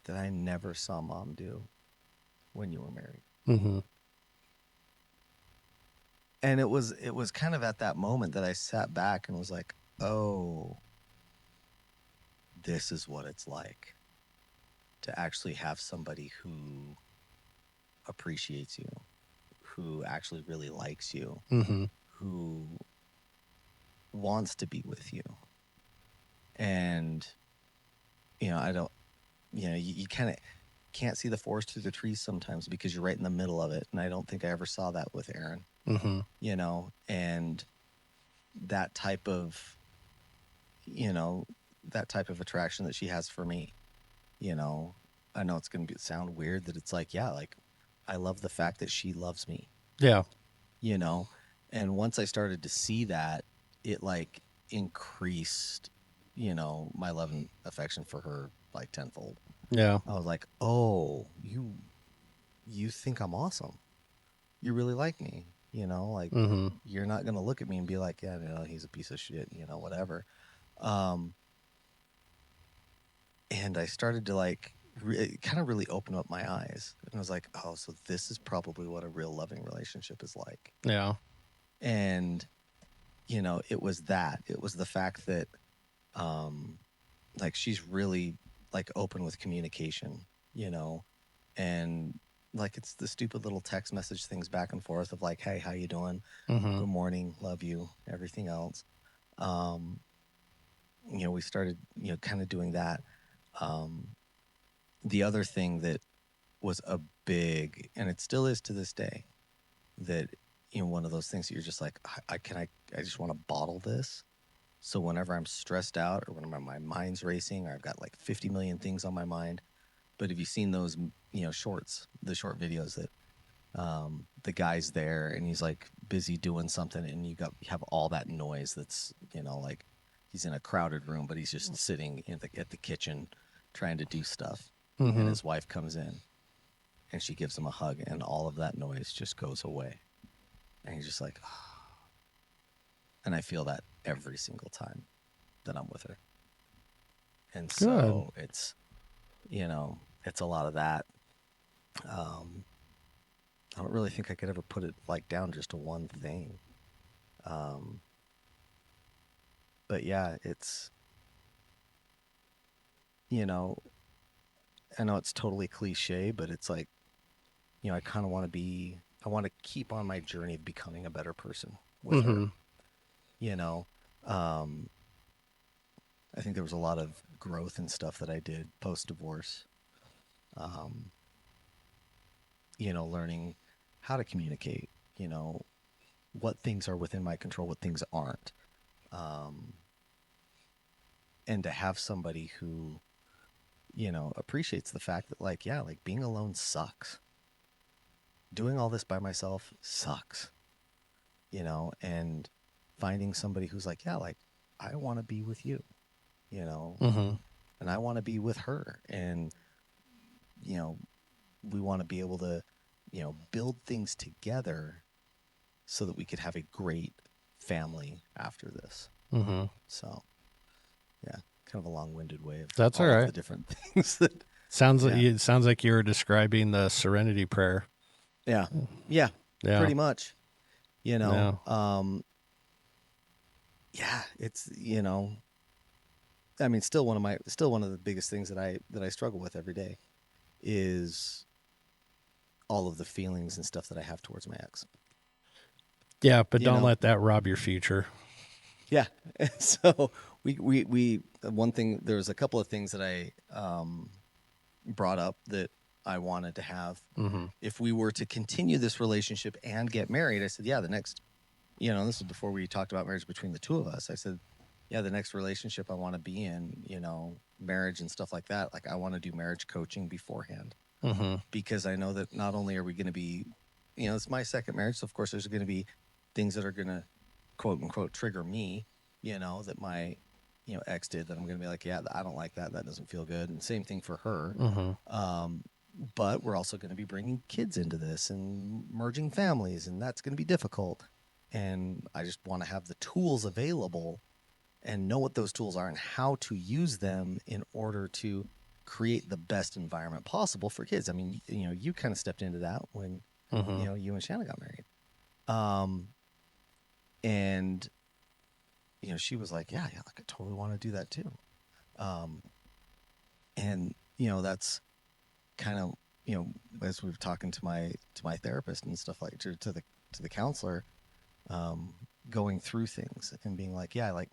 that I never saw Mom do when you were married. Mm-hmm. And it was kind of at that moment that I sat back and was like, oh, this is what it's like to actually have somebody who appreciates you, who actually really likes you, who wants to be with you. And I don't, you kind of can't see the forest through the trees sometimes because you're right in the middle of it. And I don't think I ever saw that with Aaron. And that type of attraction that she has for me, I know it's going to sound weird that it's like, yeah, I love the fact that she loves me. Yeah. And once I started to see that, it increased, my love and affection for her tenfold. Yeah. I was like, oh, you think I'm awesome. You really like me, you're not going to look at me and be like, yeah, he's a piece of shit, whatever. And I started to kind of really open up my eyes. And I was like, oh, so this is probably what a real loving relationship is like. Yeah. And, it was that. It was the fact that, she's really, open with communication, and, it's the stupid little text message things back and forth of hey, how you doing? Good morning, love you, everything else. We started, kind of doing that. The other thing that was a big, and it still is to this day, that, one of those things that you're just like, I just want to bottle this. So whenever I'm stressed out or when my mind's racing or I've got 50 million things on my mind. But have you seen those, shorts, the short videos that the guy's there and he's busy doing something and you have all that noise that's, he's in a crowded room, but he's just sitting at the kitchen trying to do stuff. And his wife comes in and she gives him a hug and all of that noise just goes away. And you're just like, and I feel that every single time that I'm with her. And so it's, you know, it's a lot of that. I don't really think I could ever put it like down just to one thing. But yeah, it's, you know, I know it's totally cliche, but it's like, you know, I kind of want to keep on my journey of becoming a better person with her. You know, I think there was a lot of growth and stuff that I did post-divorce. You know, learning how to communicate, you know, what things are within my control, what things aren't. And to have somebody who, you know, appreciates the fact that, like, yeah, like being alone sucks. Doing all this by myself sucks, you know, and finding somebody who's like, yeah, like, I want to be with you, you know, and I want to be with her. And, you know, we want to be able to, you know, build things together so that we could have a great family after this. So, yeah, kind of a long-winded way of That's all all of right. the different things that Sounds like you were describing the Serenity Prayer. Yeah, pretty much. You know, yeah, it's, you know, I mean, still one of the biggest things that I struggle with every day is all of the feelings and stuff that I have towards my ex. Yeah, but don't know? let that rob your future. Yeah. So we one thing, there was a couple of things that I brought up that I wanted to have. If we were to continue this relationship and get married, I said, yeah, the next, you know, this was before we talked about marriage between the two of us. I said, yeah, the next relationship I want to be in, you know, marriage and stuff like that. Like, I want to do marriage coaching beforehand, because I know that not only are we going to be, you know, it's my second marriage. So of course there's going to be things that are going to quote unquote trigger me, you know, that my, you know, ex did, that I'm going to be like, yeah, I don't like that. That doesn't feel good. And same thing for her. But we're also going to be bringing kids into this and merging families, and that's going to be difficult. And I just want to have the tools available and know what those tools are and how to use them in order to create the best environment possible for kids. I mean, you know, you kind of stepped into that when, you know, you and Shanna got married. And, you know, she was like, yeah, like, I totally want to do that too. And, you know, that's kind of, you know, as we were talking to my therapist and stuff, like to the counselor, going through things and being like, yeah, like,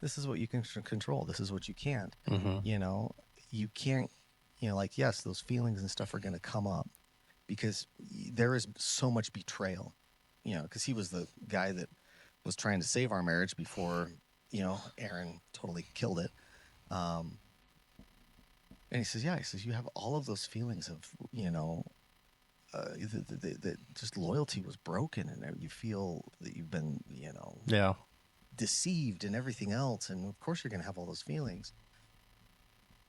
this is what you can control. This is what you can't. You know, you can't, you know, like, yes, those feelings and stuff are going to come up because there is so much betrayal, you know, because he was the guy that was trying to save our marriage before, you know, Aaron totally killed it. And he says, yeah, he says, you have all of those feelings of, you know, that just loyalty was broken, and you feel that you've been, you know, deceived and everything else. And of course you're going to have all those feelings,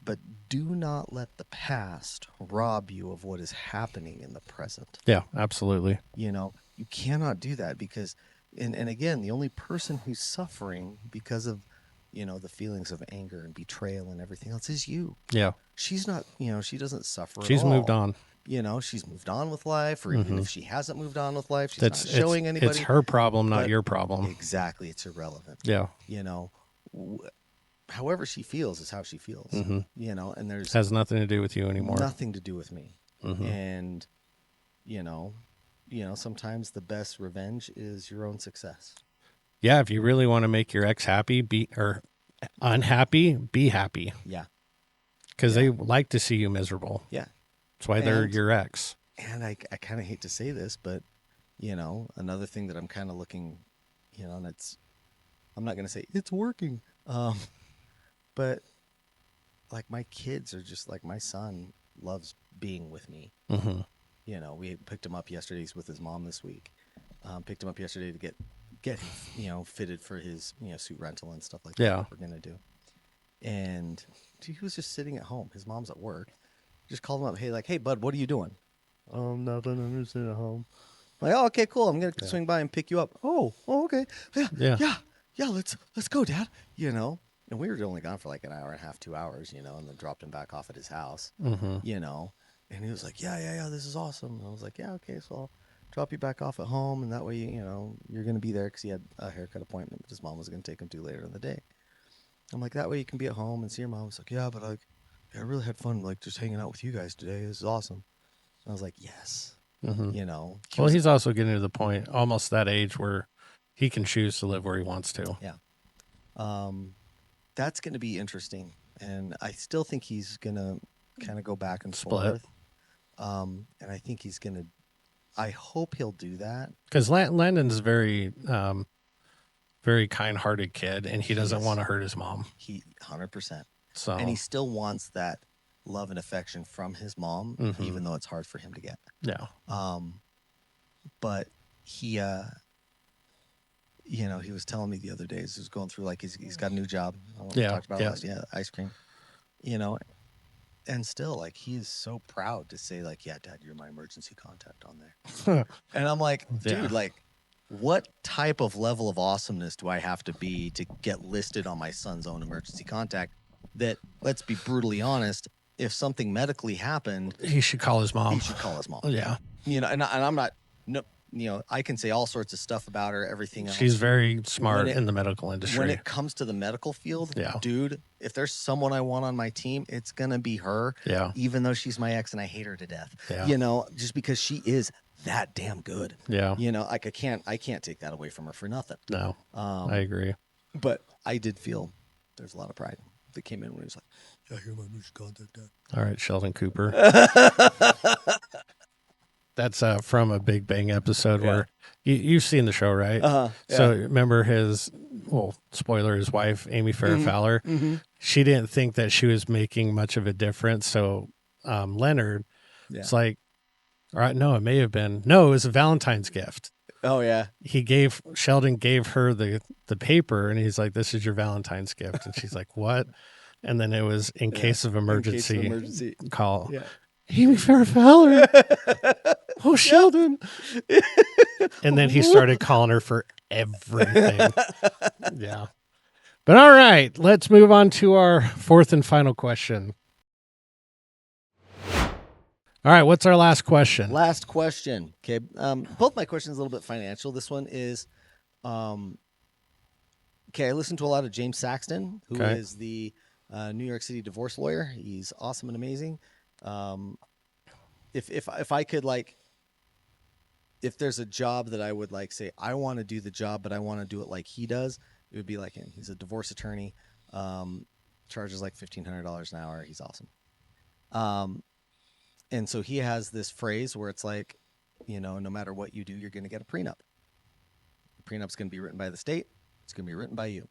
but do not let the past rob you of what is happening in the present. Yeah, absolutely. You know, you cannot do that because, and again, the only person who's suffering because of, you know, the feelings of anger and betrayal and everything else is you. Yeah. She's not, you know, she doesn't suffer She's at all. moved on. You know, she's moved on with life, or even if she hasn't moved on with life, she's not showing anybody. It's her problem, not your problem. Exactly. It's irrelevant. Yeah. You know, however she feels is how she feels, you know, and there's has nothing to do with you anymore. Nothing to do with me. And, you know, sometimes the best revenge is your own success. Yeah. If you really want to make your ex happy, or unhappy, be happy. Yeah. Because they like to see you miserable. Yeah. That's why they're your ex. And I kind of hate to say this, but, you know, another thing that I'm kind of looking, you know, and I'm not going to say it's working. But like, my kids are just like, my son loves being with me. You know, we picked him up yesterday. He's with his mom this week. Picked him up yesterday to get you know, fitted for his, you know, suit rental and stuff like that we're going to do. And he was just sitting at home. His mom's at work. Just called him up. Hey, bud, what are you doing? Nothing. I'm just sitting at home. I'm like, oh, okay, cool. I'm gonna swing by and pick you up. Oh, okay. Yeah. Let's go, Dad. You know, and we were only gone for like an hour and a half, 2 hours. You know, and then dropped him back off at his house. You know, and he was like, yeah, this is awesome. And I was like, yeah, okay, so I'll drop you back off at home, and that way, you know, you're gonna be there because he had a haircut appointment that his mom was gonna take him to later in the day. I'm like, that way you can be at home and see your mom. He's like, yeah, but I really had fun, like, just hanging out with you guys today. This is awesome. And I was like, yes. You know. Well, he's also getting to the point, almost that age, where he can choose to live where he wants to. Yeah. That's going to be interesting. And I still think he's going to kind of go back and Split. forth. And I think he's going to, I hope he'll do that. Because Landon's very, very kind-hearted kid, and he doesn't want to hurt his mom. He 100%. So, and he still wants that love and affection from his mom, even though it's hard for him to get. Yeah. But he, you know, he was telling me the other day, he was going through, like, he's got a new job. We talked about it last, ice cream. You know, and still, like, he is so proud to say, like, yeah, Dad, you're my emergency contact on there. And I'm like, dude, like, what type of level of awesomeness do I have to be to get listed on my son's own emergency contact? That, let's be brutally honest, if something medically happened, he should call his mom. He should call his mom. Yeah. You know, and I'm not, no, you know, I can say all sorts of stuff about her, everything else. She's very smart in the medical industry. When it comes to the medical field, dude, if there's someone I want on my team, it's going to be her. Yeah. Even though she's my ex and I hate her to death. Yeah. You know, just because she is that damn good. Yeah. You know, like I can't take that away from her for nothing. No. I agree. But I did feel there's a lot of pride that came in when he was like, yeah, here's my emergency contact, Dad. All right, Sheldon Cooper. That's from a Big Bang episode where you've seen the show, right? So remember his, well, spoiler, his wife, Amy Farrah Fowler, she didn't think that she was making much of a difference. So Leonard, it's like, all right, no, it may have been. No, it was a Valentine's gift. Oh, yeah. Sheldon gave her the paper, and he's like, this is your Valentine's gift. And she's like, what? And then it was in case of emergency, call. Yeah. Amy Farrah Fowler. Oh, Sheldon. And then he started calling her for everything. Yeah. But all right, let's move on to our fourth and final question. All right, what's our last question? Last question. Okay. Both my questions a little bit financial. This one is, okay, I listen to a lot of James Saxton, who is the New York City divorce lawyer. He's awesome and amazing. If I could, like, if there's a job that I would, like, say, I want to do the job, but I want to do it like he does, it would be like him. He's a divorce attorney, charges like $1,500 an hour. He's awesome. And so he has this phrase where it's like, you know, no matter what you do, you're going to get a prenup. The prenup's going to be written by the state. It's going to be written by you.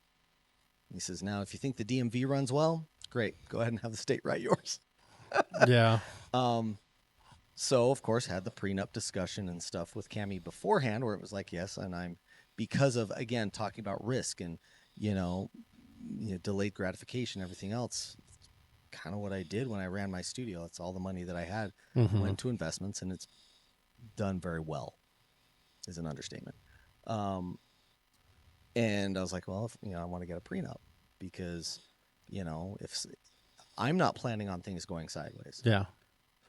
He says, now, if you think the DMV runs well, great. Go ahead and have the state write yours. Yeah. So, of course, had the prenup discussion and stuff with Cammie beforehand where it was like, yes, and I'm, because of, again, talking about risk and, you know, delayed gratification, everything else, kind of what I did when I ran my studio. That's all the money that I had went to investments, and it's done very well, is an understatement. And I was like, well, if, I want to get a prenup because, if I'm not planning on things going sideways. Yeah.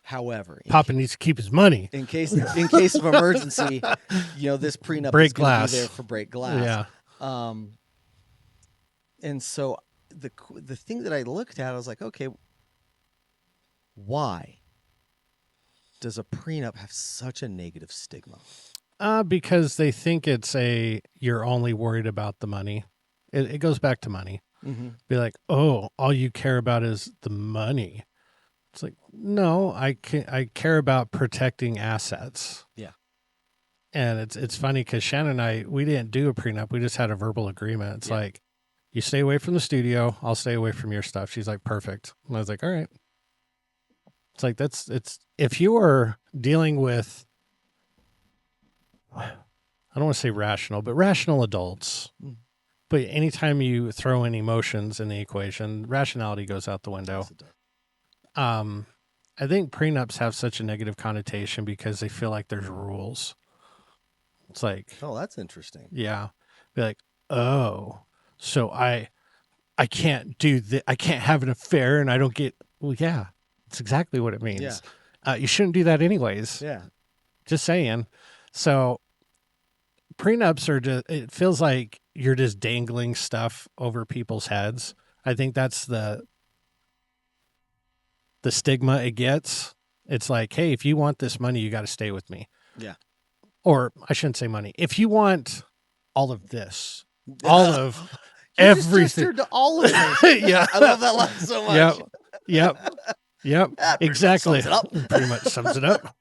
However, Papa needs to keep his money in case of emergency. This prenup break is going to glass. be there for break glass. Yeah. And so the thing that I looked at, I was like, okay, why does a prenup have such a negative stigma? Because they think you're only worried about the money. It goes back to money. Mm-hmm. Be like, oh, all you care about is the money. It's like, no, I care about protecting assets. Yeah. And it's funny because Shannon and I, we didn't do a prenup. We just had a verbal agreement. It's like, you stay away from the studio. I'll stay away from your stuff. She's like, perfect. And I was like, all right. It's like, if you are dealing with, I don't want to say rational, but rational adults. But anytime you throw in emotions in the equation, rationality goes out the window. I think prenups have such a negative connotation because they feel like there's rules. It's like, Oh, that's interesting. yeah, be like, oh, so I can't do that. I can't have an affair, and I don't get. Well, yeah, that's exactly what it means. You shouldn't do that anyways. Yeah. Just saying. So prenups are just, it feels like you're just dangling stuff over people's heads. I think that's the stigma it gets. It's like, hey, if you want this money, you got to stay with me. Yeah. Or I shouldn't say money. If you want all of this, all of You everything. just gestured to all of this. Yeah. I love that line so much. Yep. That pretty much Exactly. sums it up. Pretty much sums it up.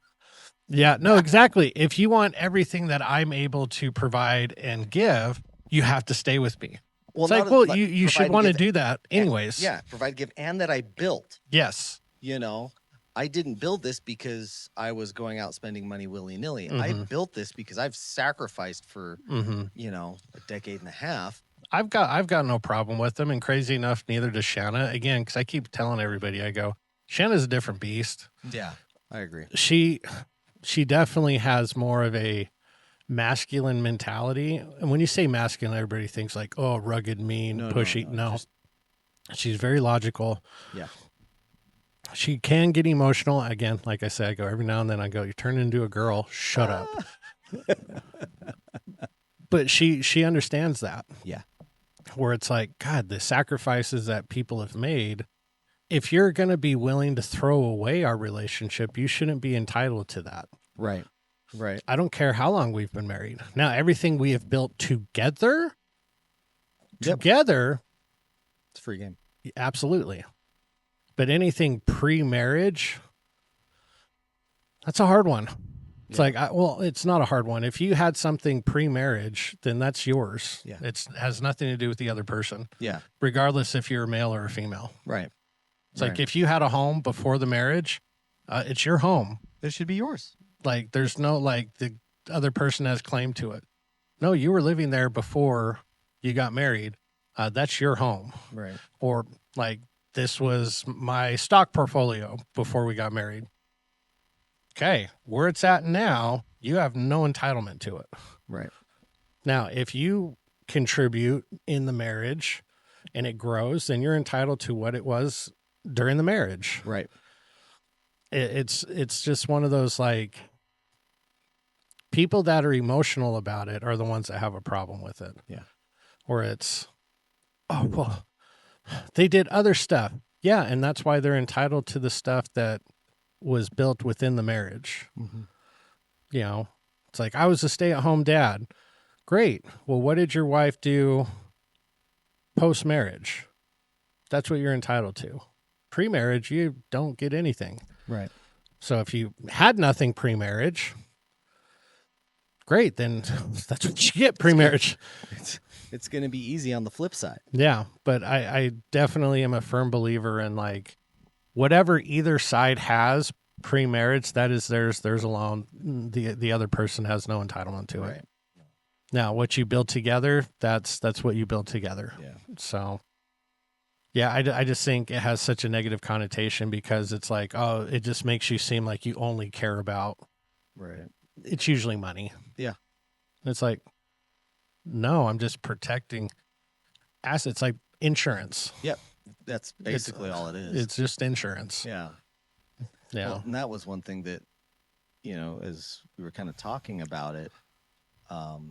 Yeah, no, exactly. If you want everything that I'm able to provide and give, you have to stay with me. Well, It's like, well, you should want to do that anyways. Yeah, provide, give, and that I built. Yes. You know, I didn't build this because I was going out spending money willy-nilly. I built this because I've sacrificed for, you know, a decade and a half. I've got no problem with them, and crazy enough, neither does Shanna. Again, because I keep telling everybody, I go, Shanna's a different beast. Yeah, I agree. She definitely has more of a masculine mentality. And when you say masculine, everybody thinks like, oh, rugged, mean, pushy. No. She's very logical. Yeah. She can get emotional. Again, like I said, I go every now and then, I go, you turn into a girl, shut up. But she understands that. Yeah. Where it's like, God, the sacrifices that people have made, if you're going to be willing to throw away our relationship, you shouldn't be entitled to that. Right. I don't care how long we've been married. Now, everything we have built together, It's a free game. absolutely. But anything pre-marriage, that's a hard one. It's like, well, it's not a hard one. If you had something pre-marriage, then that's yours. Yeah. It has nothing to do with the other person. Yeah. Regardless if you're a male or a female. Right. It's like if you had a home before the marriage, it's your home. It should be yours. Like there's no like the other person has claim to it. No, you were living there before you got married. That's your home. Right. Or like this was my stock portfolio before we got married. Okay, where it's at now, you have no entitlement to it. Right. Now, if you contribute in the marriage and it grows, then you're entitled to what it was during the marriage. Right. It's just one of those like people that are emotional about it are the ones that have a problem with it. Yeah. Or it's, oh, well, they did other stuff. Yeah, and that's why they're entitled to the stuff that was built within the marriage. You know, it's like, I was a stay-at-home dad. Great. Well, what did your wife do post-marriage? That's what you're entitled to. Pre-marriage, you don't get anything. Right. So if you had nothing pre-marriage, great, then that's what you get pre-marriage. It's going to be easy on the flip side. Yeah, but I definitely am a firm believer in like whatever either side has pre-marriage, that is theirs alone. The other person has no entitlement to it. Now, what you build together, that's what you build together. Yeah. So, yeah, I just think it has such a negative connotation because it's like, oh, it just makes you seem like you only care about. Right. It's usually money. Yeah. It's like, no, I'm just protecting assets like insurance. Yep. That's basically all it is. It's just insurance. Yeah. Yeah. Well, and that was one thing that, you know, as we were kind of talking about it,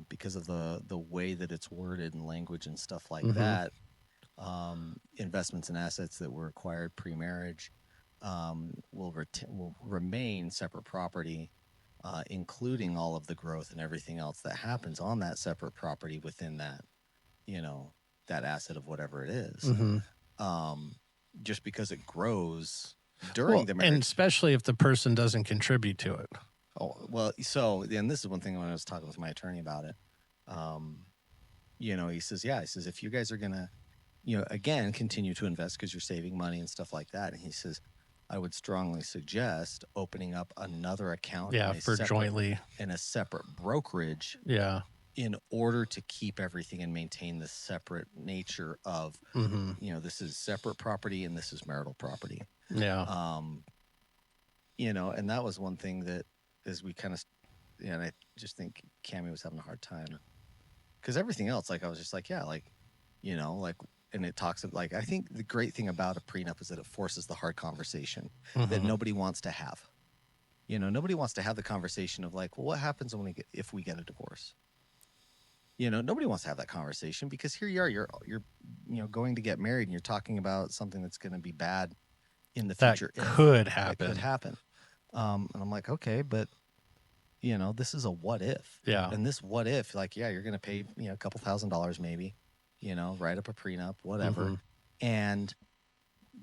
because of the way that it's worded and language and stuff like that, investments and assets that were acquired pre-marriage will remain separate property, including all of the growth and everything else that happens on that separate property within that, you know, that asset of whatever it is. Just because it grows during the marriage. And especially if the person doesn't contribute to it. Oh, well, so, and this is one thing when I was talking with my attorney about it, you know, he says, if you guys are going to, you know, again, continue to invest because you're saving money and stuff like that. And he says, I would strongly suggest opening up another account. For jointly. In a separate brokerage. Yeah. In order to keep everything and maintain the separate nature of, you know, this is separate property and this is marital property. Yeah. You know, and that was one thing that as we kind of and I just think Cammie was having a hard time because everything else, like I was just like, yeah, like, you know, like, and it talks like, I think the great thing about a prenup is that it forces the hard conversation that nobody wants to have. You know, nobody wants to have the conversation of like, well, what happens when if we get a divorce? You know, nobody wants to have that conversation because here you are, you're you know, going to get married and you're talking about something that's going to be bad in the future. That could happen. That could happen. And I'm like, okay, but you know, this is a what if. Yeah. And this what if, like, yeah, you're going to pay, you know, a couple $1,000s maybe, you know, write up a prenup, whatever. And,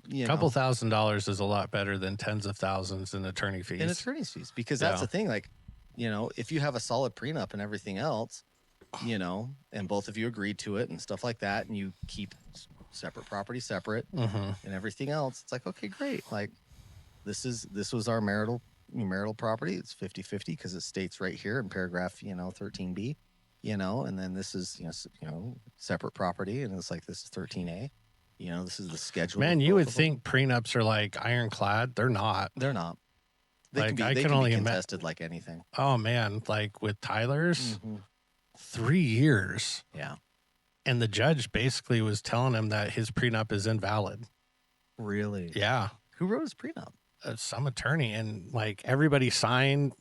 you know, a couple $1,000s is a lot better than tens of thousands in attorney fees. In attorney's fees, because that's the thing. Like, you know, if you have a solid prenup and everything else, you know, and both of you agreed to it and stuff like that, and you keep separate property separate and everything else, it's like, okay, great. Like, this was our marital property. It's 50-50 because it states right here in paragraph, you know, 13B, you know, and then this is, you know, separate property, and it's like, this is 13A. You know, this is the schedule. Man, you would think prenups are like ironclad. They're not. They're not. They like, can be contested like anything. Oh, man. Like with Tyler's, 3 years. Yeah. And the judge basically was telling him that his prenup is invalid. Really? Yeah. Who wrote his prenup? Some attorney. And like everybody signed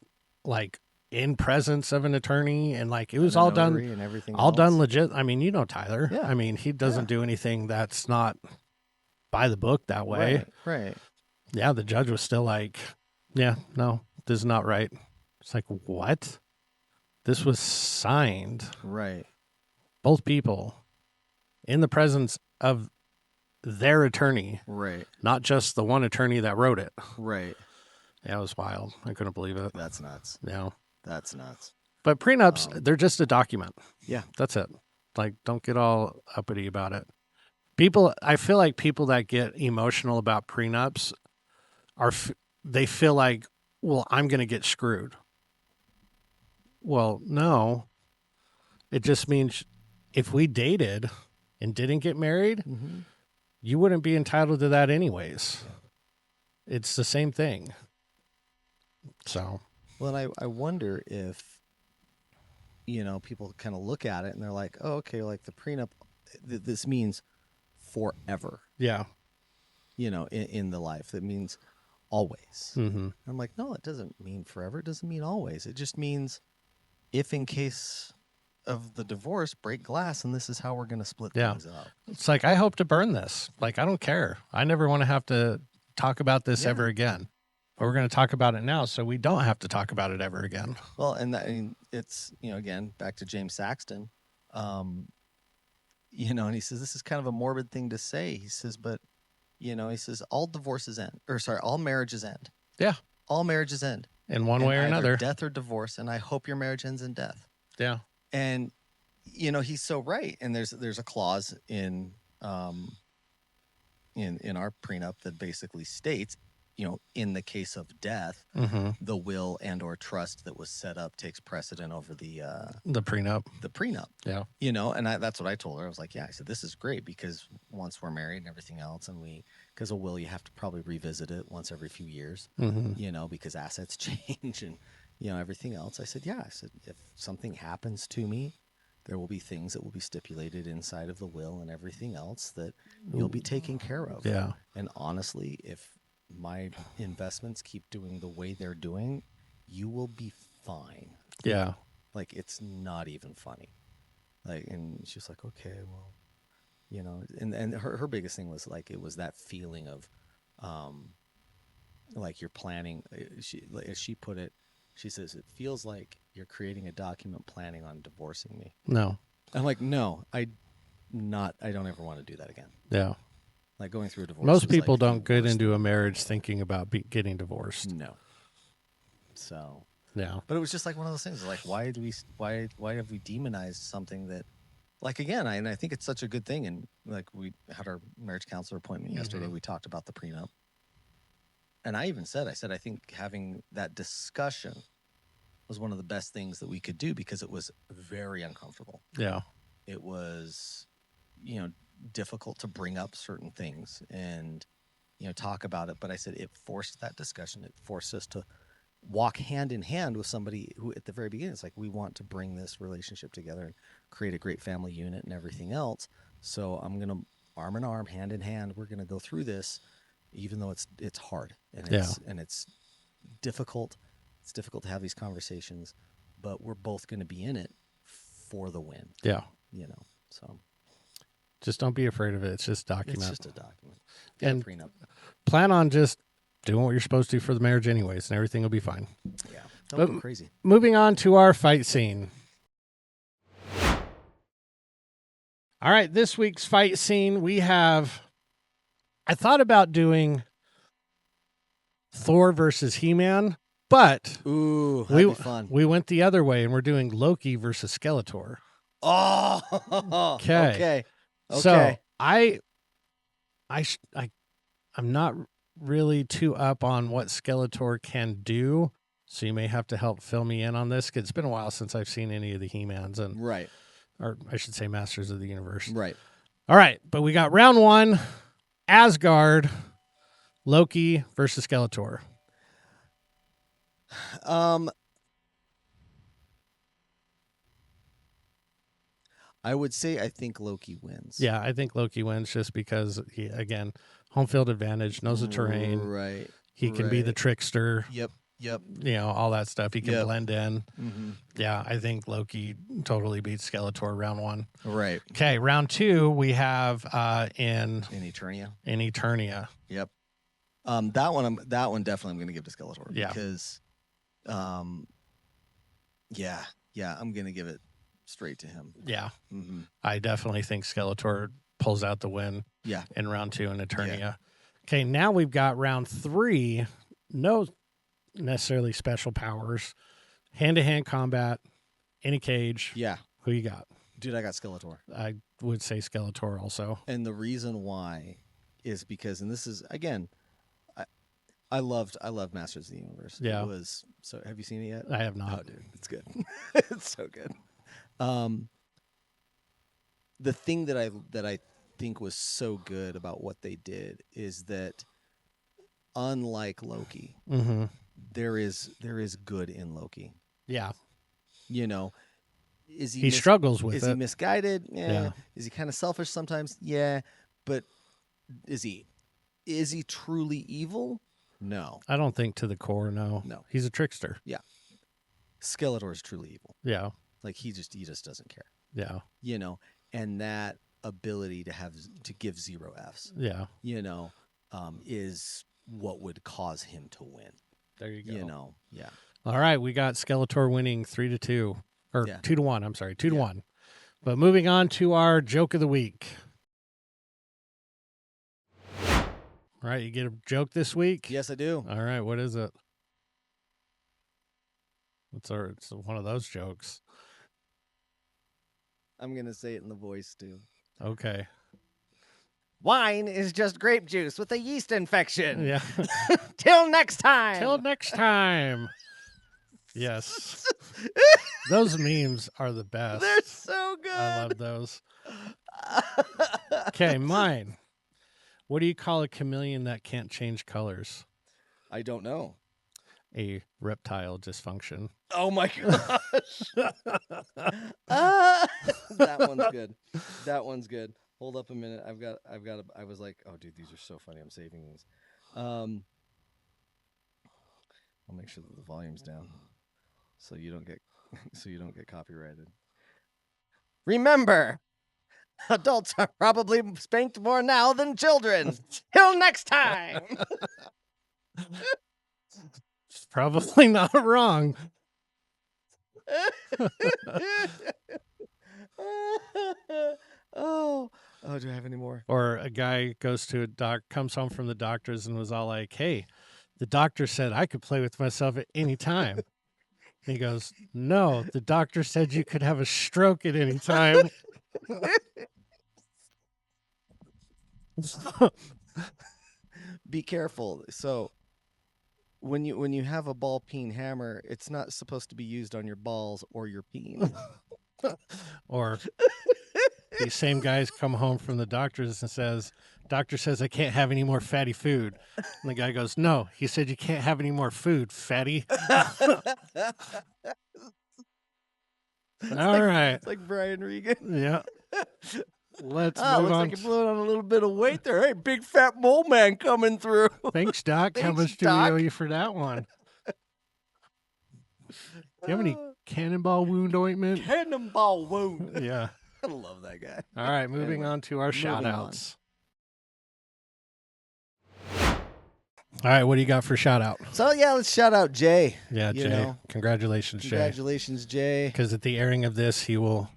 like in presence of an attorney, and like it was all done and everything all else. done legit. I mean, you know Tyler. Yeah. I mean, he doesn't do anything that's not by the book that way. Right. Yeah, the judge was still like, yeah, no, this is not right. It's like, what? This was signed. Right. Both people in the presence of their attorney. Right. Not just the one attorney that wrote it. Right. Yeah, it was wild. I couldn't believe it. That's nuts. Yeah. That's nuts. But prenups, they're just a document. Yeah. That's it. Like, don't get all uppity about it. I feel like people that get emotional about prenups they feel like, well, I'm going to get screwed. Well, no. It just means if we dated and didn't get married, you wouldn't be entitled to that anyways. Yeah. It's the same thing. So. Well, and I wonder if, you know, people kind of look at it and they're like, oh, okay, like the prenup, this means forever. Yeah. You know, in the life. That means always. I'm like, no, it doesn't mean forever. It doesn't mean always. It just means if in case of the divorce, break glass, and this is how we're going to split things up. It's like, I hope to burn this. Like, I don't care. I never want to have to talk about this ever again. But we're going to talk about it now, so we don't have to talk about it ever again. Well, and I mean, it's, you know, again, back to James Saxton, you know, and he says, this is kind of a morbid thing to say. He says, but, you know, he says, all marriages end. Yeah. All marriages end. In one way or another. Death or divorce, and I hope your marriage ends in death. Yeah. And, you know, he's so right. And there's a clause in our prenup that basically states, you know, in the case of death, the will and or trust that was set up takes precedent over the prenup. The prenup. Yeah. You know, and that's what I told her. I was like, yeah, I said, this is great because once we're married and everything else, and because a will, you have to probably revisit it once every few years, you know, because assets change and, you know, everything else. I said, yeah, I said, if something happens to me, there will be things that will be stipulated inside of the will and everything else that you'll be taken care of. Yeah. And honestly, if my investments keep doing the way they're doing, you will be fine. Yeah. Like, it's not even funny. Like, and she's like, okay, well, you know, and her biggest thing was like, it was that feeling of, like you're planning, as she put it, she says, it feels like you're creating a document planning on divorcing me. No. I'm like, no, I don't ever want to do that again. Yeah. Like going through a divorce. Most people don't get into a marriage thinking about getting divorced. No. So. Yeah. But it was just like one of those things. Like, why have we demonized something that, like, again, I think it's such a good thing. And like, we had our marriage counselor appointment yesterday. We talked about the prenup. And I even said, I think having that discussion was one of the best things that we could do because it was very uncomfortable. Yeah. It was, you know, difficult to bring up certain things and, you know, talk about it. But I said it forced that discussion. It forced us to walk hand in hand with somebody who at the very beginning it's like, we want to bring this relationship together and create a great family unit and everything else. So I'm going to arm in arm, hand in hand, we're going to go through this, even though it's hard and it's difficult. It's difficult to have these conversations, but we're both going to be in it for the win. Yeah. So just don't be afraid of it. It's just document. It's just a document. And prenup. Plan on just doing what you're supposed to for the marriage anyways, and everything will be fine. Yeah. Don't go crazy. Moving on to our fight scene. All right, this week's fight scene, I thought about doing Thor versus He-Man, but ooh, that'd be fun. We went the other way, and we're doing Loki versus Skeletor. Oh, okay. So I'm not really too up on what Skeletor can do, so you may have to help fill me in on this, because it's been a while since I've seen any of the He-Mans, and or I should say Masters of the Universe. Right. All right, but we got round one, Asgard, Loki versus Skeletor. I would say I think Loki wins. Yeah, I think Loki wins just because he, again, home field advantage, knows the terrain. Right. He can be the trickster. Yep. All that stuff. He can blend in. Mm-hmm. Yeah, I think Loki totally beats Skeletor round one. Right. Okay, round two we have in Eternia. Yep. That one definitely I'm going to give to Skeletor because, I'm going to give it straight to him. Yeah. Mm-hmm. I definitely think Skeletor pulls out the win. Yeah. In round two in Eternia. Yeah. Okay, now we've got round three. No necessarily special powers. Hand-to-hand combat, in a cage. Yeah. Who you got? Dude, I got Skeletor. I would say Skeletor also. And the reason why is because, and this is, again, I loved Masters of the Universe. Yeah. It was, so have you seen it yet? I have not. Oh, dude, it's good. It's so good. The thing that I think was so good about what they did is that, unlike Loki, mm-hmm. there is good in Loki. Yeah. Is he struggles with it. Is he misguided? Yeah. Is he kind of selfish sometimes? Yeah. But is he truly evil? No. I don't think to the core, no. No. He's a trickster. Yeah. Skeletor is truly evil. Yeah. Like he just doesn't care. Yeah. And that ability to give 0 Fs. Yeah. Is what would cause him to win. There you go. Yeah. All right, we got Skeletor winning 3-2 or 2-1. I'm sorry, 2-1. But moving on to our joke of the week. All right, you get a joke this week? Yes, I do. All right, what is it? It's one of those jokes. I'm gonna say it in the voice too. Okay. Wine is just grape juice with a yeast infection. Yeah. Till next time. Till next time. Yes. Those memes are the best. They're so good. I love those. Okay, mine. What do you call a chameleon that can't change colors? I don't know. A reptile dysfunction. Oh my gosh. That one's good. That one's good. Hold up a minute. I was like, oh dude, these are so funny. I'm saving these. I'll make sure that the volume's down so you don't get copyrighted. Remember, adults are probably spanked more now than children. Till next time. It's probably not wrong. Oh, do I have any more? Or a guy comes home from the doctors and was all like, hey, the doctor said I could play with myself at any time. And he goes, no, the doctor said you could have a stroke at any time. Be careful. So when you have a ball peen hammer, it's not supposed to be used on your balls or your peen. Or these same guys come home from the doctors and says, doctor says I can't have any more fatty food. And the guy goes, no, he said you can't have any more food, fatty. All right. It's like Brian Regan. Yeah. Let's Looks move on. like you're blowing on a little bit of weight there. Hey, big fat mole man coming through. Thanks, Doc. How Thanks, much do Doc. we owe you for that one? Do you have any cannonball wound ointment? Cannonball wound. Yeah. I love that guy. All right, moving on to our moving shout outs. All right, what do you got for shout out? So yeah, let's shout out Jay. Yeah, You Jay. know. Congratulations, Jay. Congratulations, Jay. Because at the airing of this, he will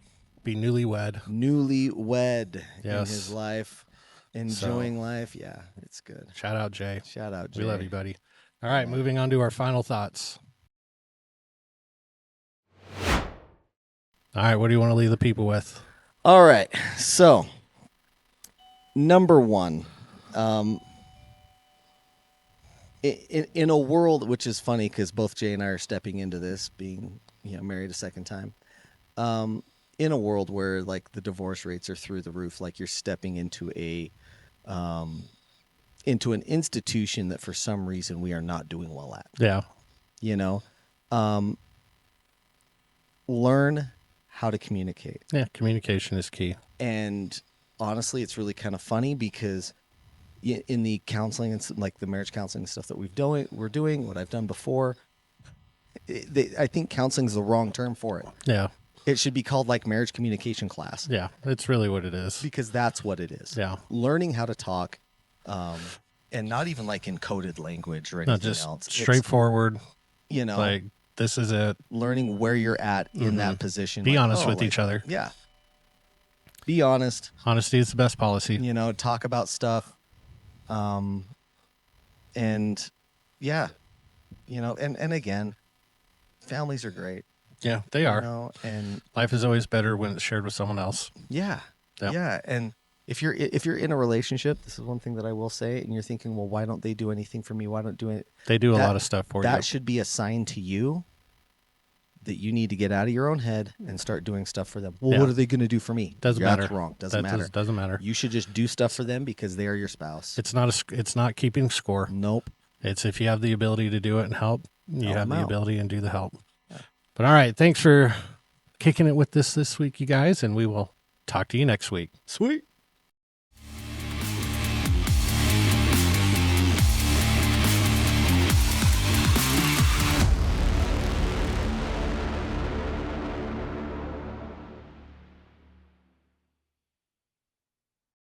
be newlywed. Newlywed in Yes. his life. Enjoying life. Yeah, it's good. Shout out, Jay. Shout out, Jay. We love you, buddy. All right, moving on to our final thoughts. All right, what do you want to leave the people with? All right. So, number one, in a world, which is funny because both Jay and I are stepping into this, being married a second time. In a world where like the divorce rates are through the roof, like you're stepping into an institution that for some reason we are not doing well at. Yeah. Learn how to communicate. Yeah, communication is key. And honestly, it's really kind of funny because in the counseling and like the marriage counseling stuff that we're doing, what I've done before, I think counseling is the wrong term for it. Yeah. It should be called like marriage communication class. Yeah, it's really what it is. Because that's what it is. Yeah. Learning how to talk, and not even like in coded language or anything Not just else. straightforward. It's, Like, this is it. learning where you're at in that position. Be Like, honest with each other. Yeah. Be honest. Honesty is the best policy. Talk about stuff. And yeah, and again, families are great. Yeah, they are. And Life is always better when it's shared with someone else. yeah, Yep. yeah. And if you're in a relationship, this is one thing that I will say, and you're thinking, well, why don't they do anything for me? Why don't do it? They do a That- lot of stuff for That you. should be a sign to you that you need to get out of your own head and start doing stuff for them. Well, Yeah. what are they going to do for me? Doesn't That's matter. wrong. Doesn't matter. Doesn't matter. You should just do stuff for them because they are your spouse. It's not keeping score. Nope. It's if you have the ability to do it and help, you Help have 'em the out. ability and do the help. But all right, thanks for kicking it with this week, you guys, and we will talk to you next week. Sweet.